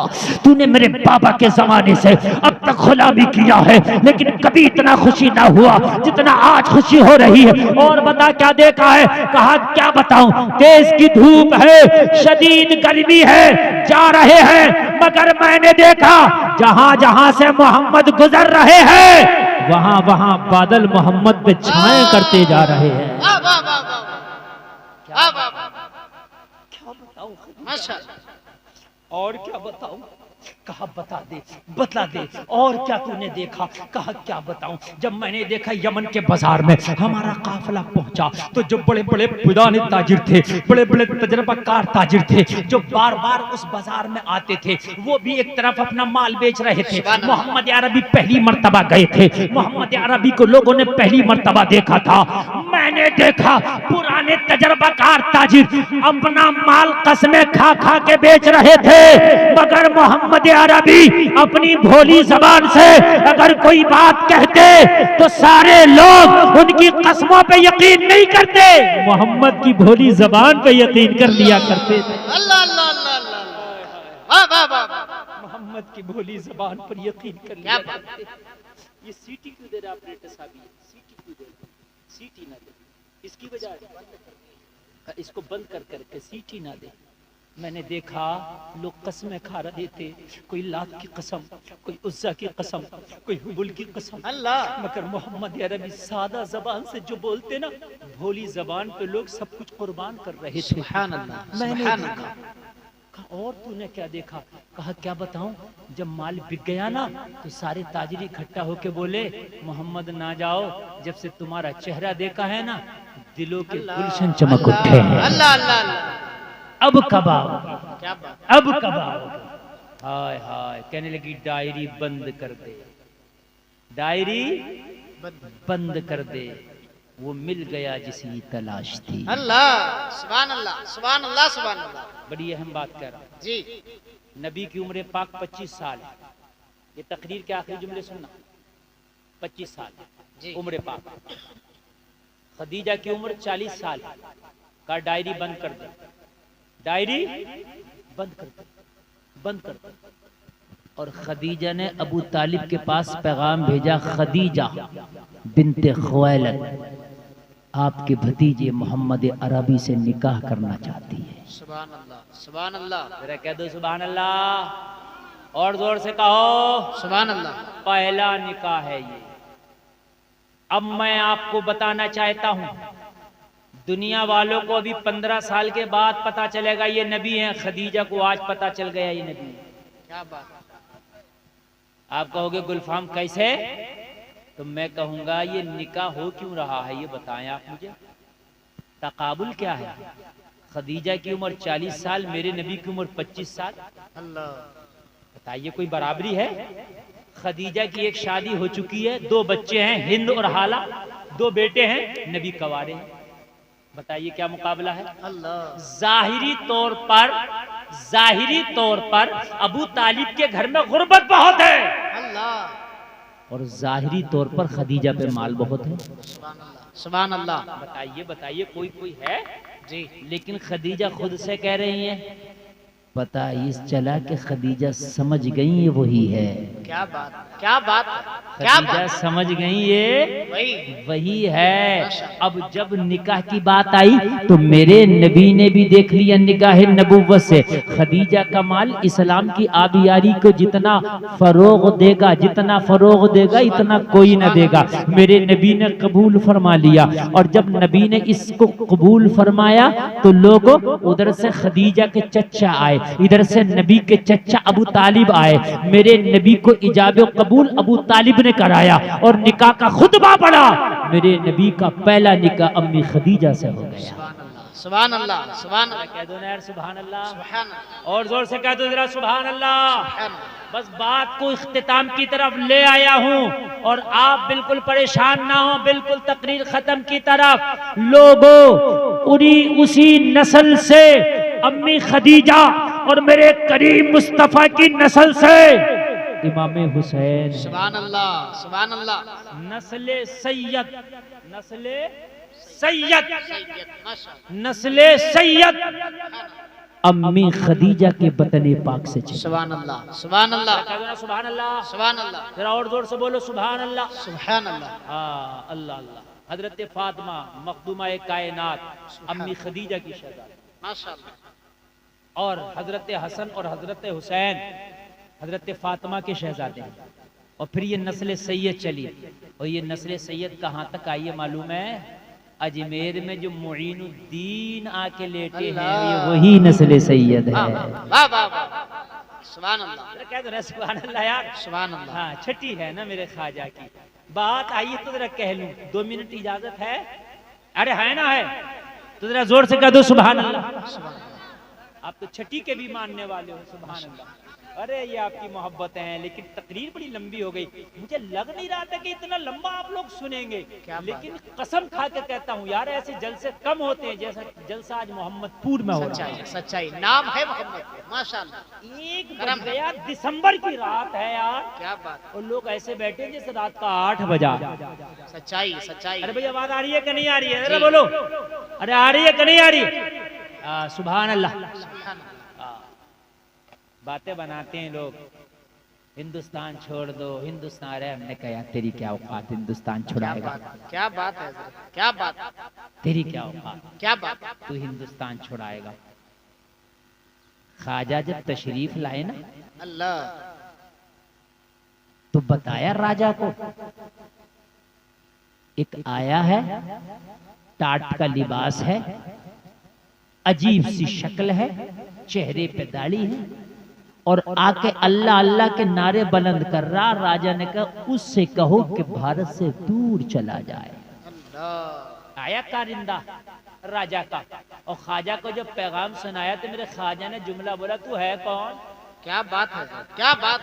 तूने मेरे बाबा के जमाने से अब तक गुलामी किया है लेकिन कभी इतना खुशी ना हुआ जितना आज खुशी हो रही है। और बता क्या देखा है? कहा क्या बताऊं, तेज की धूप है, शदीद गर्मी है, जा रहे हैं मगर मैंने देखा जहां जहां से मोहम्मद गुजर रहे हैं वहां वहां बादल मोहम्मद पे छाए करते जा रहे हैं। वाह वाह वाह वाह वाह वाह, क्या बताऊं माशाअल्लाह। और क्या बताऊं? कहा बता दे और क्या तूने देखा? कहा क्या बताऊं, जब मैंने देखा यमन के बाजार में हमारा काफिला पहुंचा तो जो बड़े बड़े पुराने ताजिर थे, बड़े बड़े तजर्बाकार ताजिर थे जो बार बार उस बाजार में आते थे, वो भी एक तरफ अपना माल बेच रहे थे। मोहम्मद अरबी पहली मर्तबा गए थे, मोहम्मद अरबी को लोगों ने पहली मर्तबा देखा था। मैंने देखा पुराने तजर्बाकार ताजिर अपना माल कसमें खा खा के बेच रहे थे मगर मोहम्मद अरबी अपनी भोली जबान से अगर कोई बात कहते तो सारे लोग उनकी कसमों पे यकीन नहीं करते, मोहम्मद की भोली जबान पे यकीन कर लिया करते थे। अल्लाह अल्लाह अल्लाह अल्लाह, वाह वाह वाह, मोहम्मद की भोली जबान पर यकीन कर लिया करते। ये सीटी क्यों दे रहा ऑपरेटर साहब? सीटी क्यों दे रहा? सीटी ना दे, इसकी वजह इसको बंद कर करके सीटी ना दे। मैंने देखा लोग कसमें खा रहे थे, कोई लात की कसम, कोई उज्जा की कसम, कोई हुबुल की कसम। अल्लाह, मगर मोहम्मद अरबी सादा जबान से जो बोलते ना, भोली जबान पे लोग सब कुछ कुर्बान कर रहे थे। सुभान अल्लाह मैंने सुभान देखा। अल्लाह। कहा और तूने क्या देखा? कहा क्या बताऊं, जब माल बिक गया ना तो सारे ताजिर इकट्ठा होके बोले मोहम्मद ना जाओ, जब से तुम्हारा चेहरा देखा है ना दिलों के गुलशन चमक उठे हैं। अल्लाह अल्लाह अल्लाह, अब कब आओगे? क्या बात, अब कब आओगे? हाय हाय, कहने लगी डायरी बंद कर दे, डायरी बंद कर दे, वो मिल गया जिसकी तलाश थी। अल्लाह सुभान अल्लाह सुभान अल्लाह सुभान अल्लाह। बड़ी अहम बात कह रहा हूं। जी नबी की उम्र पाक 25 साल है। ये तकरीर के आखिरी जुमले सुनना, 25 साल जी। उम्र पाक। खदीजा की उम्र 40 साल है। का डायरी बंद कर दे, डायरी बंद कर दे, बंद कर दे। और खदीजा ने अबू तालिब के पास पैगाम भेजा, खदीजा बिनते खुवैलद आपके भतीजे मोहम्मद अरबी से निकाह करना चाहती है। सुभान अल्लाह सुभान अल्लाह, जरा कह दो सुभान अल्लाह, और जोर से कहो सुभान अल्लाह। पहला निकाह है ये। अब मैं आपको बताना चाहता हूं, दुनिया वालों को अभी 15 साल के बाद पता चलेगा ये नबी हैं, खदीजा को आज पता चल गया ये नबी है। क्या बात, आप कहोगे गुलफाम कैसे? तो मैं कहूंगा ये निकाह हो क्यों रहा है, ये बताएं आप मुझे। तकाबुल क्या है? खदीजा की उम्र 40 साल, मेरे नबी की उम्र 25 साल। अल्लाह, बताइए कोई बराबरी है? खदीजा की एक शादी हो चुकी है, 2 बच्चे हैं, हिंद और हाला, 2 बेटे हैं, नबी कवारे हैं। बताइए क्या मुकाबला है? अल्लाह, जाहिरी तौर पर अबू तालिब के घर में गुर्बत बहुत है, अल्लाह, और जाहिरी तौर पर खदीजा पे माल बहुत है। सुभान अल्लाह, सुभान अल्लाह। बताइए कोई है? जी, लेकिन खदीजा खुद से कह रही है, पता इस चला कि खदीजा समझ गई ये वही है। क्या बात, क्या बात, क्या खदीजा बात, समझ गई ये वही है। माशा। अब जब निकाह की बात आई तो मेरे नबी ने भी देख लिया निगाह नबुव्वत से, खदीजा का माल इस्लाम की आबियारी को जितना फरोग देगा, इतना कोई न देगा। मेरे नबी ने कबूल फरमा लिया, और जब नबी ने इसको कबूल फरमाया तो लोगों उधर से खदीजा के चचा आए, इधर से नबी के चचा अबू तालिब आए। मेरे नबी को इजाब कबूल अबू तालिब ने कराया और निकाह का खुतबा पढ़ा। मेरे नबी का पहला निकाह अम्मी खदीजा से हो गया। सुभान अल्लाह, सुभान अल्लाह, कह दो ना यार सुभान अल्लाह, सुभान अल्लाह, और जोर से कह दो जरा सुभान अल्लाह। सुभान अल्लाह। बस बात को इख्तिताम की तरफ ले आया हूँ, और आप बिल्कुल परेशान ना हो, बिल्कुल तकरीर खत्म की तरफ। लोगों उसी नस्ल से अम्मी खदीजा और मेरे करीम मुस्तफा की नस्ल से इमाम हुसैन, सुभान अल्लाह, सुभान अल्लाह, नस्ले सैयद, नस्ले सैयद अम्मी खदीजा के बतने पाक से चले। सुभान अल्लाह, सुभान अल्लाह, सुभान अल्लाह, सुभान अल्लाह, जरा और जोर से बोलो सुभान अल्लाह। सुभान अल्लाह। हाँ, अल्लाह अल्लाह। हजरत फातिमा मखदूमा कायनात अम्मी खदीजा की शहजादी, माशाअल्लाह। और हजरत हसन और हजरत हुसैन हजरत फातिमा के शहजादे हैं। और फिर ये नस्ल सैयद चली, और ये नस्ल सैयद कहाँ तक आई है मालूम है? अजमेर में जो मुईनुद्दीन आके लेटे हैं, ये वही नस्ल सैयद है। वाह वाह वाह, सुभान अल्लाह, कह दो ना सुभान अल्लाह यार। सुभान अल्लाह। हाँ, छठी है ना मेरे ख्वाजा की बात। आइए तो जरा कह लूं, 2 मिनट इजाजत है? अरे है ना, है तो जरा जोर से कह दो सुभान अल्लाह। आप तो छठी के भी मानने वाले हो, सुभान अल्लाह। अरे ये आपकी मोहब्बत है, लेकिन तकरीर बड़ी लंबी हो गई। मुझे लग नहीं रहा था कि इतना लंबा आप लोग सुनेंगे, लेकिन कसम खा के कहता हूँ यार, ऐसे जलसे कम होते हैं जैसा जलसा आज मोहम्मदपुर में हो रहा है। सच्चाई, नाम है मोहम्मद, माशाअल्लाह। एक बज गया, दिसंबर की रात है यार, क्या बात, और लोग ऐसे बैठे जैसे रात का 8 बजा। सच्चाई, सच्चाई। अरे भाई आवाज आ रही है कि नहीं आ रही है? अरे बोलो, अरे आ रही है कि नहीं आ रही? सुभान अल्लाह। बातें बनाते हैं लोग, हिंदुस्तान छोड़ दो, हिंदुस्तान। अरे हमने कहा तेरी क्या औकात हिंदुस्तान छुड़ाएगा? क्या बात है, क्या बात, तेरी क्या औकात, क्या बात, तू हिंदुस्तान छुड़ाएगा? ख्वाजा जब तशरीफ लाए ना अल्लाह, तो बताया राजा को, एक आया है, टाट का लिबास है, अजीब सी शक्ल है, चेहरे पे दाढ़ी है, और आके अल्लाह अल्लाह के नारे बुलंद कर रहा। राजा ने कहा उससे कहो कि भारत से दूर चला जाए। आया कारिंदा राजा का, और ख्वाजा को जब पैगाम सुनाया तो मेरे ख्वाजा ने जुमला बोला, तू है कौन? क्या बात है, क्या बात,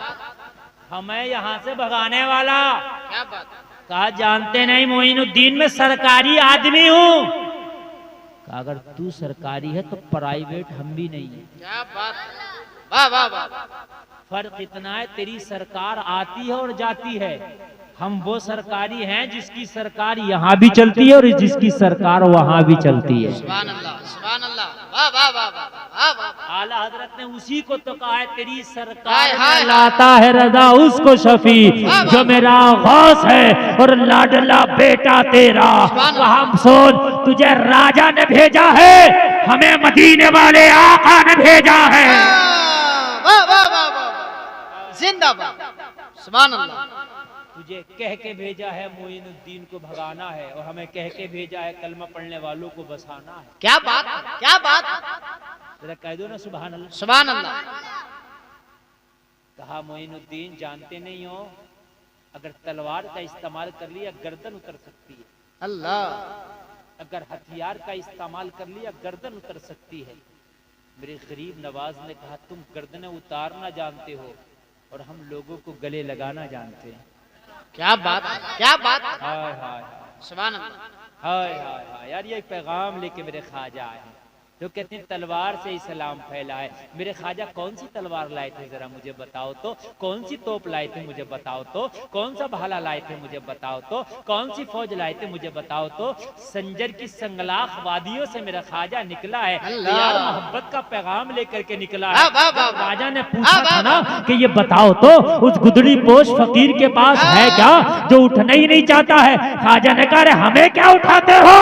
हमें यहाँ से भगाने वाला। क्या बात, कहा जानते नहीं मोइनुद्दीन में सरकारी आदमी हूँ। कहा अगर तू सरकारी है तो प्राइवेट हम भी नहीं है। क्या बात, वाह वाह वाह। फर्क इतना है, तेरी सरकार आती है और जाती है, हम वो सरकारी हैं जिसकी सरकार यहाँ भी चलती है और जिसकी सरकार वहाँ भी चलती है। सुभान अल्लाह, सुभान अल्लाह, वाह वाह वाह वाह वाह। आला हजरत ने उसी को तो कहा है, तेरी सरकार में लाता है रजा उसको शफी, जो मेरा गौस है और लाडला बेटा तेरा। हम सोन तुझे राजा ने भेजा है, हमें मदीने वाले आका ने भेजा है। वाह वाह वाह वाह, जिंदाबाद, सुभान अल्लाह। तुझे कह के भेजा है मोइनुद्दीन को भगाना है, और हमें कह के भेजा है कलमा पढ़ने वालों को बसाना है। क्या बात, क्या बात, जरा कह दो ना सुभान अल्लाह। सुभान अल्लाह। कहा मोइनुद्दीन जानते नहीं हो, अगर तलवार का इस्तेमाल कर लिया गर्दन उतर सकती है, अल्लाह। अगर हथियार का इस्तेमाल कर लिया गर्दन उतर सकती है। मेरे गरीब नवाज ने कहा तुम गर्दनें उतारना जानते हो और हम लोगों को गले लगाना जानते हैं। क्या बात है, क्या बात है। हाय हाय सुभान अल्लाह। हाय हाय हाय यार, ये पैगाम लेके मेरे ख्वाजा आए हैं जो कहते हैं तलवार से इस्लाम फैला है। मेरे ख्वाजा कौन सी तलवार लाए थे जरा मुझे बताओ तो, कौन सी तोप लाए थे मुझे बताओ तो, कौन सा भाला लाए थे मुझे बताओ तो, कौन सी फौज लाए थे मुझे बताओ तो। संजर की संगलाख वादियों से मेरा ख्वाजा निकला है, यार मोहब्बत का पैगाम लेकर के निकला है। ख्वाजा ने पूछा था ना कि ये बताओ तो उस गुदड़ी पोश फकीर के पास है क्या जो उठना ही नहीं चाहता है। ख्वाजा ने कहा हमें क्या उठाते हो,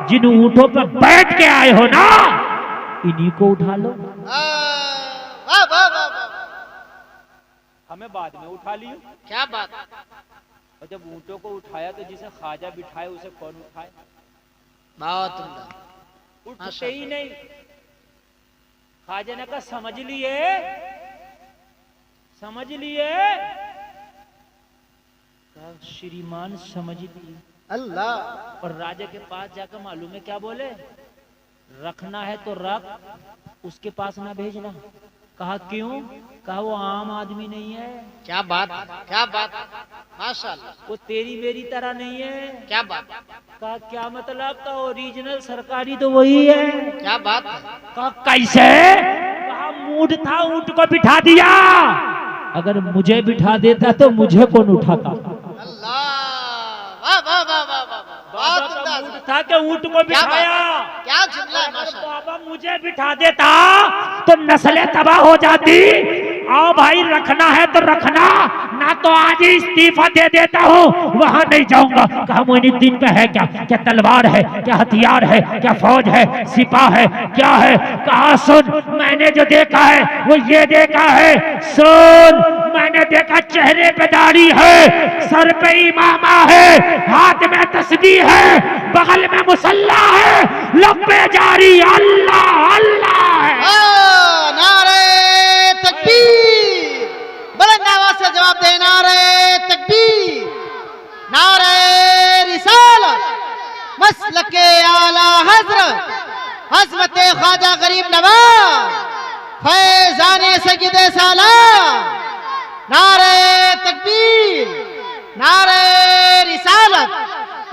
जिन ऊंटों पर बैठ के आए हो ना इन्हीं को उठा लो। वाह वाह वाह वाह। हमें बाद में उठा लियो। क्या बात। और जब ऊंटों को उठाया तो जिसे ख्वाजा बिठाए उसे कौन उठाए। बहुत उम्दा। उठते ही नहीं। ख्वाजा ने कहा समझ लिए, समझ लिए। कहा श्रीमान समझ लिए। अल्लाह। और राजा के पास जाकर मालूम है क्या बोले, रखना है तो रख, उसके पास ना भेजना। कहा क्यों, कहा वो आम आदमी नहीं है। क्या बात, क्या बात, माशाअल्लाह। वो तेरी मेरी तरह नहीं है। क्या बात। कहा क्या मतलब, का ओरिजिनल सरकारी तो वही है। क्या बात। कहा कैसे, कहा मूड था ऊंट को बिठा दिया, अगर मुझे बिठा देता तो मुझे कौन उठाता। अल्लाह। वाह वाह वाह वाह वाह। बहुत उम्दा था कि ऊंट को बिठाया। क्या जुमला है माशाअल्लाह। बाबा मुझे बिठा देता तो नस्लें तबाह हो जाती। आओ भाई रखना है तो रखना, ना तो आज ही इस्तीफा दे देता हूँ, वहां नहीं जाऊंगा। कहा मोइनुद्दीन पे है क्या, क्या तलवार है, क्या हथियार है, क्या फौज है, सिपाह है, क्या है। कहा सुन, मैंने जो देखा है वो ये देखा है। सुन, मैंने देखा चेहरे पे दाढ़ी है, सर पे इमामा है, हाथ में तस्बीह है, बगल में मुसल्ला है, लब पे जारी अल्लाह अल्लाह है। नारे तकबीर, बुलंद आवाज से जवाब दे। नारे तकबीर, नारे रिसालत, मसलके आला हजरत हजरत ख्वाजा गरीब नवाज फैजाने सय्यदे सालार। नारे तकबीर, नारे रिसालत।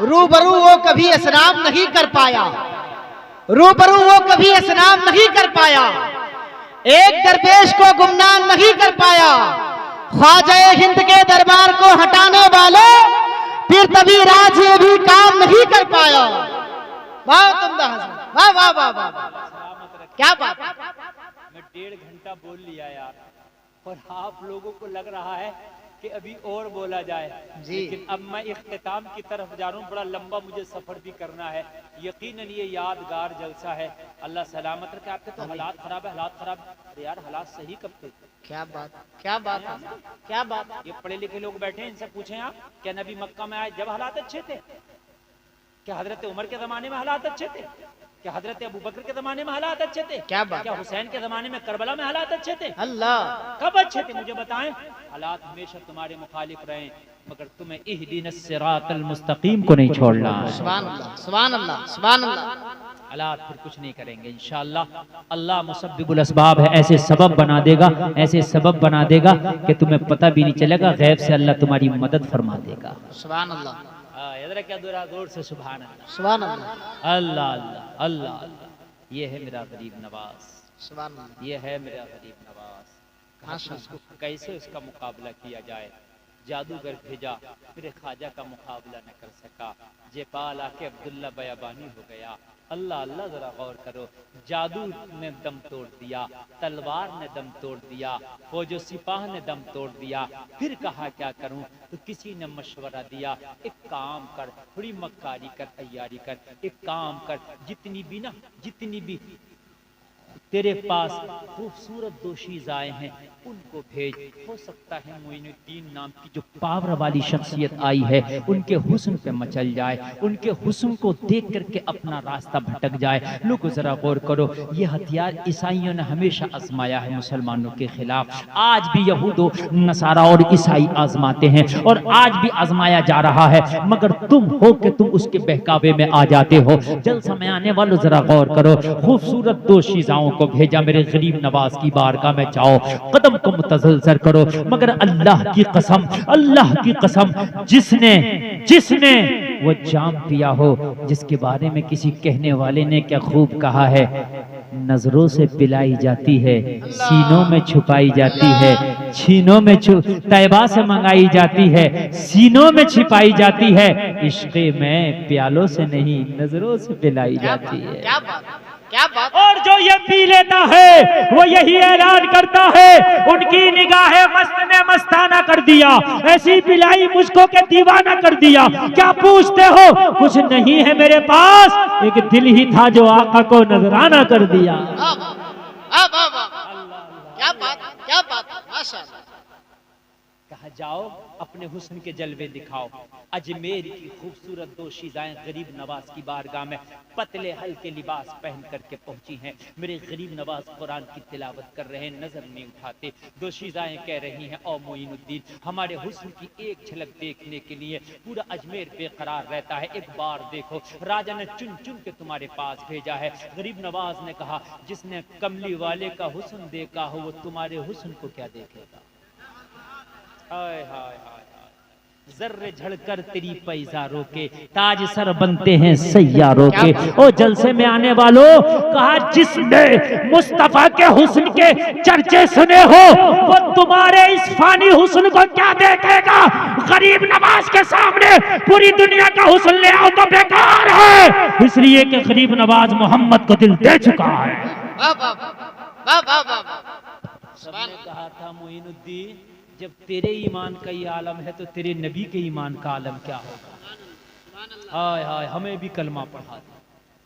रूबरू वो कभी असनाम नहीं कर पाया, रूबरू वो कभी असनाम नहीं कर पाया, एक दरवेश को गुमनाम नहीं कर पाया। ख्वाजा हिंद के दरबार को हटाने वाले फिर तभी राज ये भी काम नहीं कर पाया। बहुत उम्दा हज़रत, वाह वाह वाह वाह। क्या बात। मैं 1.5 घंटा बोल लिया यार, और आप लोगों को लग रहा है कि अभी और बोला जाए जी। लेकिन अब मैं इख्तिताम की तरफ जा रहा हूँ। बड़ा लंबा मुझे सफर भी करना है। यकीनन ये यादगार जलसा है। अल्लाह सलामत रखे। आपके तो हालात खराब है, हालात खराब। अरे यार हालात सही कब थे। क्या बात, क्या बात, क्या बात। ये पढ़े लिखे लोग बैठे हैं, इनसे पूछें आप, क्या नबी मक्का में आए जब हालात अच्छे थे? क्या हजरत उमर के जमाने में हालात अच्छे थे? क्या हजरत अबू बकर के जमाने में हालात अच्छे थे? क्या बात। क्या हुसैन के जमाने में करबला में हालात अच्छे थे? अल्लाह। कब अच्छे थे मुझे बताएं। हालात हमेशा तुम्हारे मुखालिफ रहे, मगर तुम्हें इहदिनस सिरातल मुस्तकीम को नहीं छोड़ना है। सुभान अल्लाह, सुभान अल्लाह, सुभान अल्लाह। हालात फिर कुछ नहीं करेंगे इंशाअल्लाह। अल्लाह मुसब्बिबुल असबाब है, ऐसे सबब बना देगा, ऐसे सबब बना देगा कि तुम्हें पता भी नहीं चलेगा। गैब से अल्लाह तुम्हारी मदद फरमा देगा। सुभान अल्लाह, क्या जोर से सुभान अल्लाह, सुभान अल्लाह, अल्लाह अल्लाह अल्लाह अल्लाह। ये है मेरा गरीब नवाज, सुभान अल्लाह। ये है मेरा गरीब नवाज। उसको कैसे उसका मुकाबला किया जाए। जादूगर भेजा, मेरे ख्वाजा का मुकाबला न कर सका। जेपाल आके अब्दुल्ला बयाबानी हो गया। अल्लाह अल्लाह, जरा गौर करो। जादू ने दम तोड़ दिया, तलवार ने दम तोड़ दिया, फौजो सिपाह ने दम तोड़ दिया। फिर कहा क्या करूं, तो किसी ने मशवरा दिया, एक काम कर, थोड़ी मक्कारी कर, तैयारी कर, एक काम कर, जितनी भी तेरे पास खूबसूरत दो शीज़ाएं हैं, उनको भेज। हो सकता है मोइनुद्दीन नाम की जो पावर वाली शख्सियत आई है उनके हुस्न पे मचल जाए, उनके हुस्न को देख करके अपना रास्ता भटक जाए। लोगों जरा गौर करो, ये हथियार ईसाइयों ने हमेशा आजमाया है मुसलमानों के खिलाफ। आज भी यहूदो नसारा और ईसाई आजमाते हैं और आज भी आजमाया जा रहा है, मगर तुम हो कि तुम उसके बहकावे में आ जाते हो। जलसा में आने वालों जरा गौर करो, खूबसूरत दो शीज़ाओं को भेजा, मेरे गरीब नवाज की बारगाह में जाओ, कदम को मुतसलसल करो। मगर अल्लाह की कसम, अल्लाह की कसम, जिसने जिसने वो जाम पिया हो जिसके बारे में किसी कहने वाले ने क्या खूब कहा है, नजरों से पिलाई जाती है, सीनों में छुपाई जाती है, छीनों में तैबा से मंगाई जाती है, सीनों में छिपाई जाती है, इश्क़े में प्यालों से नहीं नजरों से पिलाई जाती है। क्या बात, क्या बात। और जो ये पी लेता है वो यही ऐलान करता है, उनकी निगाहें मस्त ने मस्ताना कर दिया, ऐसी पिलाई मुझको के दीवाना कर दिया। क्या पूछते हो, कुछ नहीं है मेरे पास, एक दिल ही था जो आका को नजराना कर दिया। क्या बात, क्या बात, माशाअल्लाह। कहा जाओ अपने हुस्न के जलवे दिखाओ। अजमेर की खूबसूरत दो शीज़ाएं गरीब नवाज की बारगाह में पतले हल्के लिबास पहन करके पहुंची हैं। मेरे गरीब नवाज कुरान की तिलावत कर रहे हैं, नजर नहीं उठाते। दो शीज़ाएं कह रही हैं, ओ मोइनुद्दीन, हमारे हुस्न की एक झलक देखने के लिए पूरा अजमेर बेकरार रहता है, एक बार देखो। राजा ने चुन चुन के तुम्हारे पास भेजा है। गरीब नवाज ने कहा, जिसने कमली वाले का हुस्न देखा हो वो तुम्हारे हुस्न को क्या देखेगा। हाय हाय हाय, जर्रे झड़कर तेरी पैजारों के ताज सर बनते हैं सैयारों के। ओ जलसे में आने वालों, कहा जिसने मुस्तफा के हुस्न के चर्चे सुने हो वो तुम्हारे इस फानी हुस्न को क्या देखेगा। गरीब नवाज के सामने पूरी दुनिया का हुस्न ले आओ तो बेकार है, इसलिए कि गरीब नवाज मोहम्मद को दिल दे चुका है। सबने कहा था, मोइनुद्दीन, जब तेरे ईमान का ये आलम है तो तेरे नबी के ईमान का आलम क्या होगा। हाय हाय, हमें भी कलमा पढ़ा था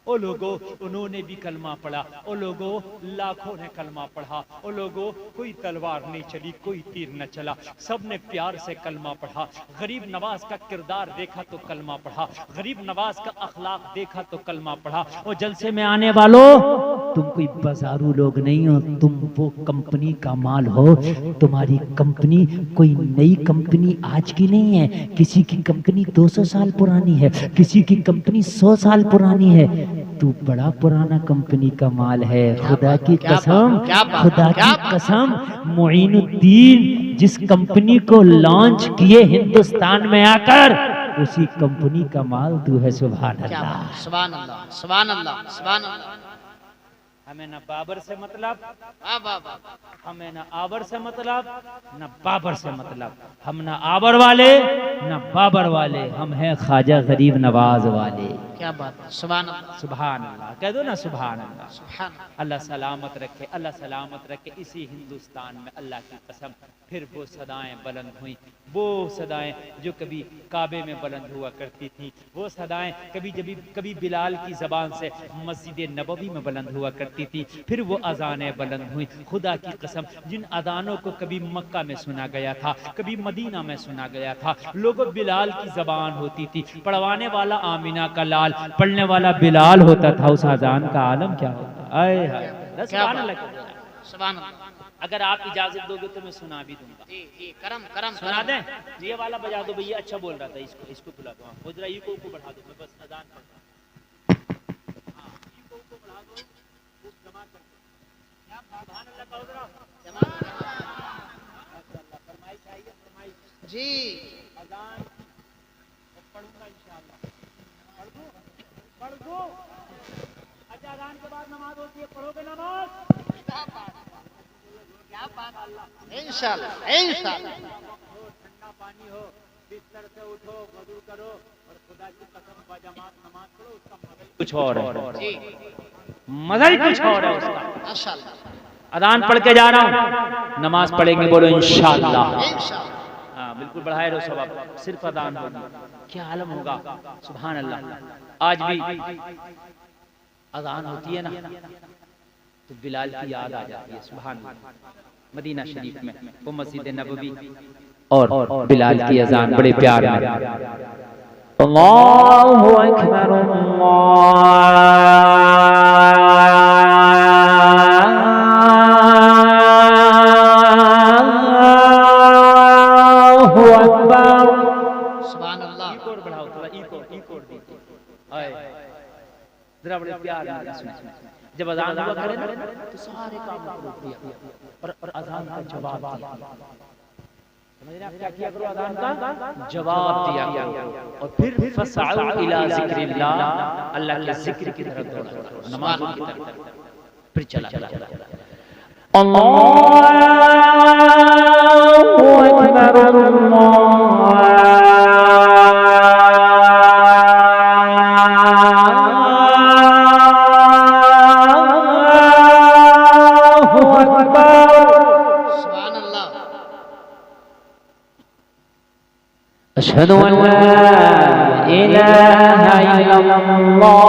ओ लोगों, उन्होंने भी कलमा पढ़ा ओ लोगों, लाखों ने कलमा पढ़ा ओ लोगों। कोई तलवार नहीं चली, कोई तीर न चला, सब ने प्यार से कलमा पढ़ा। गरीब नवाज का किरदार देखा तो कलमा पढ़ा, गरीब नवाज का अखलाक देखा तो कलमा पढ़ा। और जलसे में आने वालों, तुम कोई बाजारू लोग नहीं हो, तुम वो कंपनी का माल हो। तुम्हारी कंपनी कोई नई कंपनी आज की नहीं है, किसी की कंपनी 200 साल पुरानी है, किसी की कंपनी 100 साल पुरानी है। तू बड़ा पुराना कंपनी का माल है। खुदा की कसम, खुदा की कसम, मोइनुद्दीन जिस कंपनी को लॉन्च किए हिंदुस्तान में आकर, उसी कंपनी का माल तू है। सुभान अल्लाह, सुभान अल्लाह, सुभान अल्लाह, सुभान अल्लाह। हमें ना बाबर से मतलब, हमें ना आबर से मतलब, ना बाबर से मतलब। हम ना आबर वाले ना बाबर वाले, हम हैं ख्वाजा गरीब नवाज वाले। क्या बात है, सुभान अल्लाह, सुभान अल्लाह कह दो ना, सुभान अल्लाह। सुभान अल्लाह सलामत रखे, अल्लाह सलामत रखे। इसी हिंदुस्तान में अल्लाह की कसम फिर वो सदाएं बुलंद हुई, वो सदाएं जो कभी काबे में बुलंद हुआ करती थी, वो सदाएं कभी बिलाल की जबान से मस्जिद नबवी में बुलंद हुआ करती थी, फिर वो अजानें बुलंद हुई। खुदा की कसम, जिन अजानों को कभी मक्का में सुना गया था, कभी मदीना में सुना गया था, लोगों बिलाल की जबान होती थी, पढ़वाने वाला आमिना का लाल, पढ़ने वाला बिलाल होता था। उस अजान का आलम क्या होता। आए हाय, सुभान अल्लाह, सुभान अल्लाह। अगर आप इजाजत दोगे तो मैं सुना भी दूंगा। जी जी, करम करम सुना दें? ये वाला बजा दो भैया, अच्छा बोल रहा था, इसको बुला दो। वो जरा इको को बढ़ा दो, मैं बस अजान पढ़ता हूं। हां, इको को बढ़ा दो, वो जमा कर दो। क्या सुभान अल्लाह कहो जरा, जमा। माशाअल्लाह, फरमाइश आई है, फरमाइश जी। अजान पढ़ूंगा इंशाअल्लाह। पढ़ दो। अच्छा, अजान के बाद नमाज होती है, पढ़ोगे नमाज? क्या बात, इंशाअल्लाह, इंशाअल्लाह। ठंडा पानी हो, बिस्तर से उठो, वजू करो और खुदा की कसम बाजमात नमाज पढ़ो, उसका मजा कुछ और है। जी, मजा ही कुछ और है उसका। माशाअल्लाह। अजान पढ़ के जा रहा हूँ, नमाज पढ़ेंगे, बोलो इंशाअल्लाह। इंशाअल्लाह। हाँ बिल्कुल, बढ़ाए रहो सब, आप सिर्फ अजान होगी, क्या आलम होगा। सुभान अल्लाह। आज भी अजान होती है ना, तो बिलाल की याद आ जाती है। सुभान अल्लाह। मदीना शरीफ में वो मस्जिद नबवी और बिलाल की अजान बड़े प्यार में अल्लाहु अकबर अल्लाहु अकबर। सुभान अल्लाह। और बढ़ाओ थोड़ा इको दीजिए। आए जरा बड़े प्यार में सुनिए। जब अजान हुआ करे ना तो सारे काम रोक दिया और अजान का जवाब दिया। समझ रहे आप क्या किया करो? अजान का जवाब दिया और फिर फसअउ इला जिक्रिल्लाह, अल्लाह के जिक्र की तरफ दौड़ा, नमाज की तरफ फिर चला अल्लाहु अकबर अशहदु अन ला इलाहा इल्लल्लाह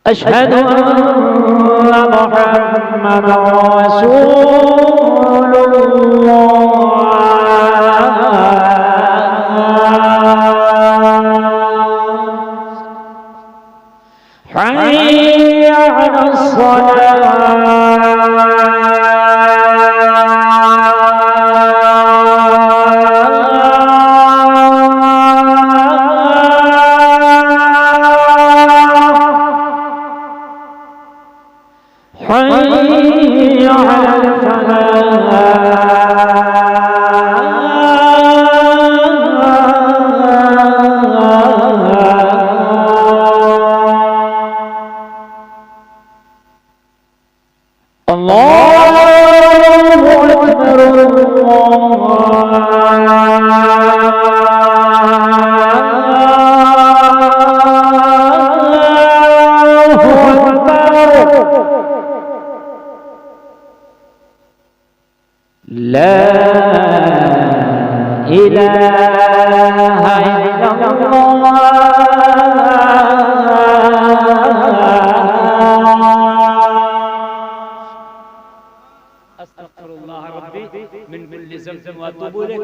अशहदु अन्न मुहम्मदर रसूलुल्लाह हय्य अलस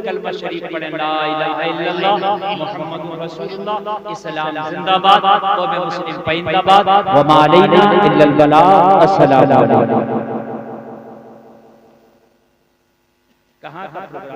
कलमा शरीफ पढ़े ला इलाहा इल्लल्लाह मुहम्मदुर रसूलुल्लाह इस्लाम जिंदाबाद कौम मुस्लिम पैंदाबाद व मा अलैना इल्लल बलाग। अस्सलामु अलैकुम। कहां का प्रोग्राम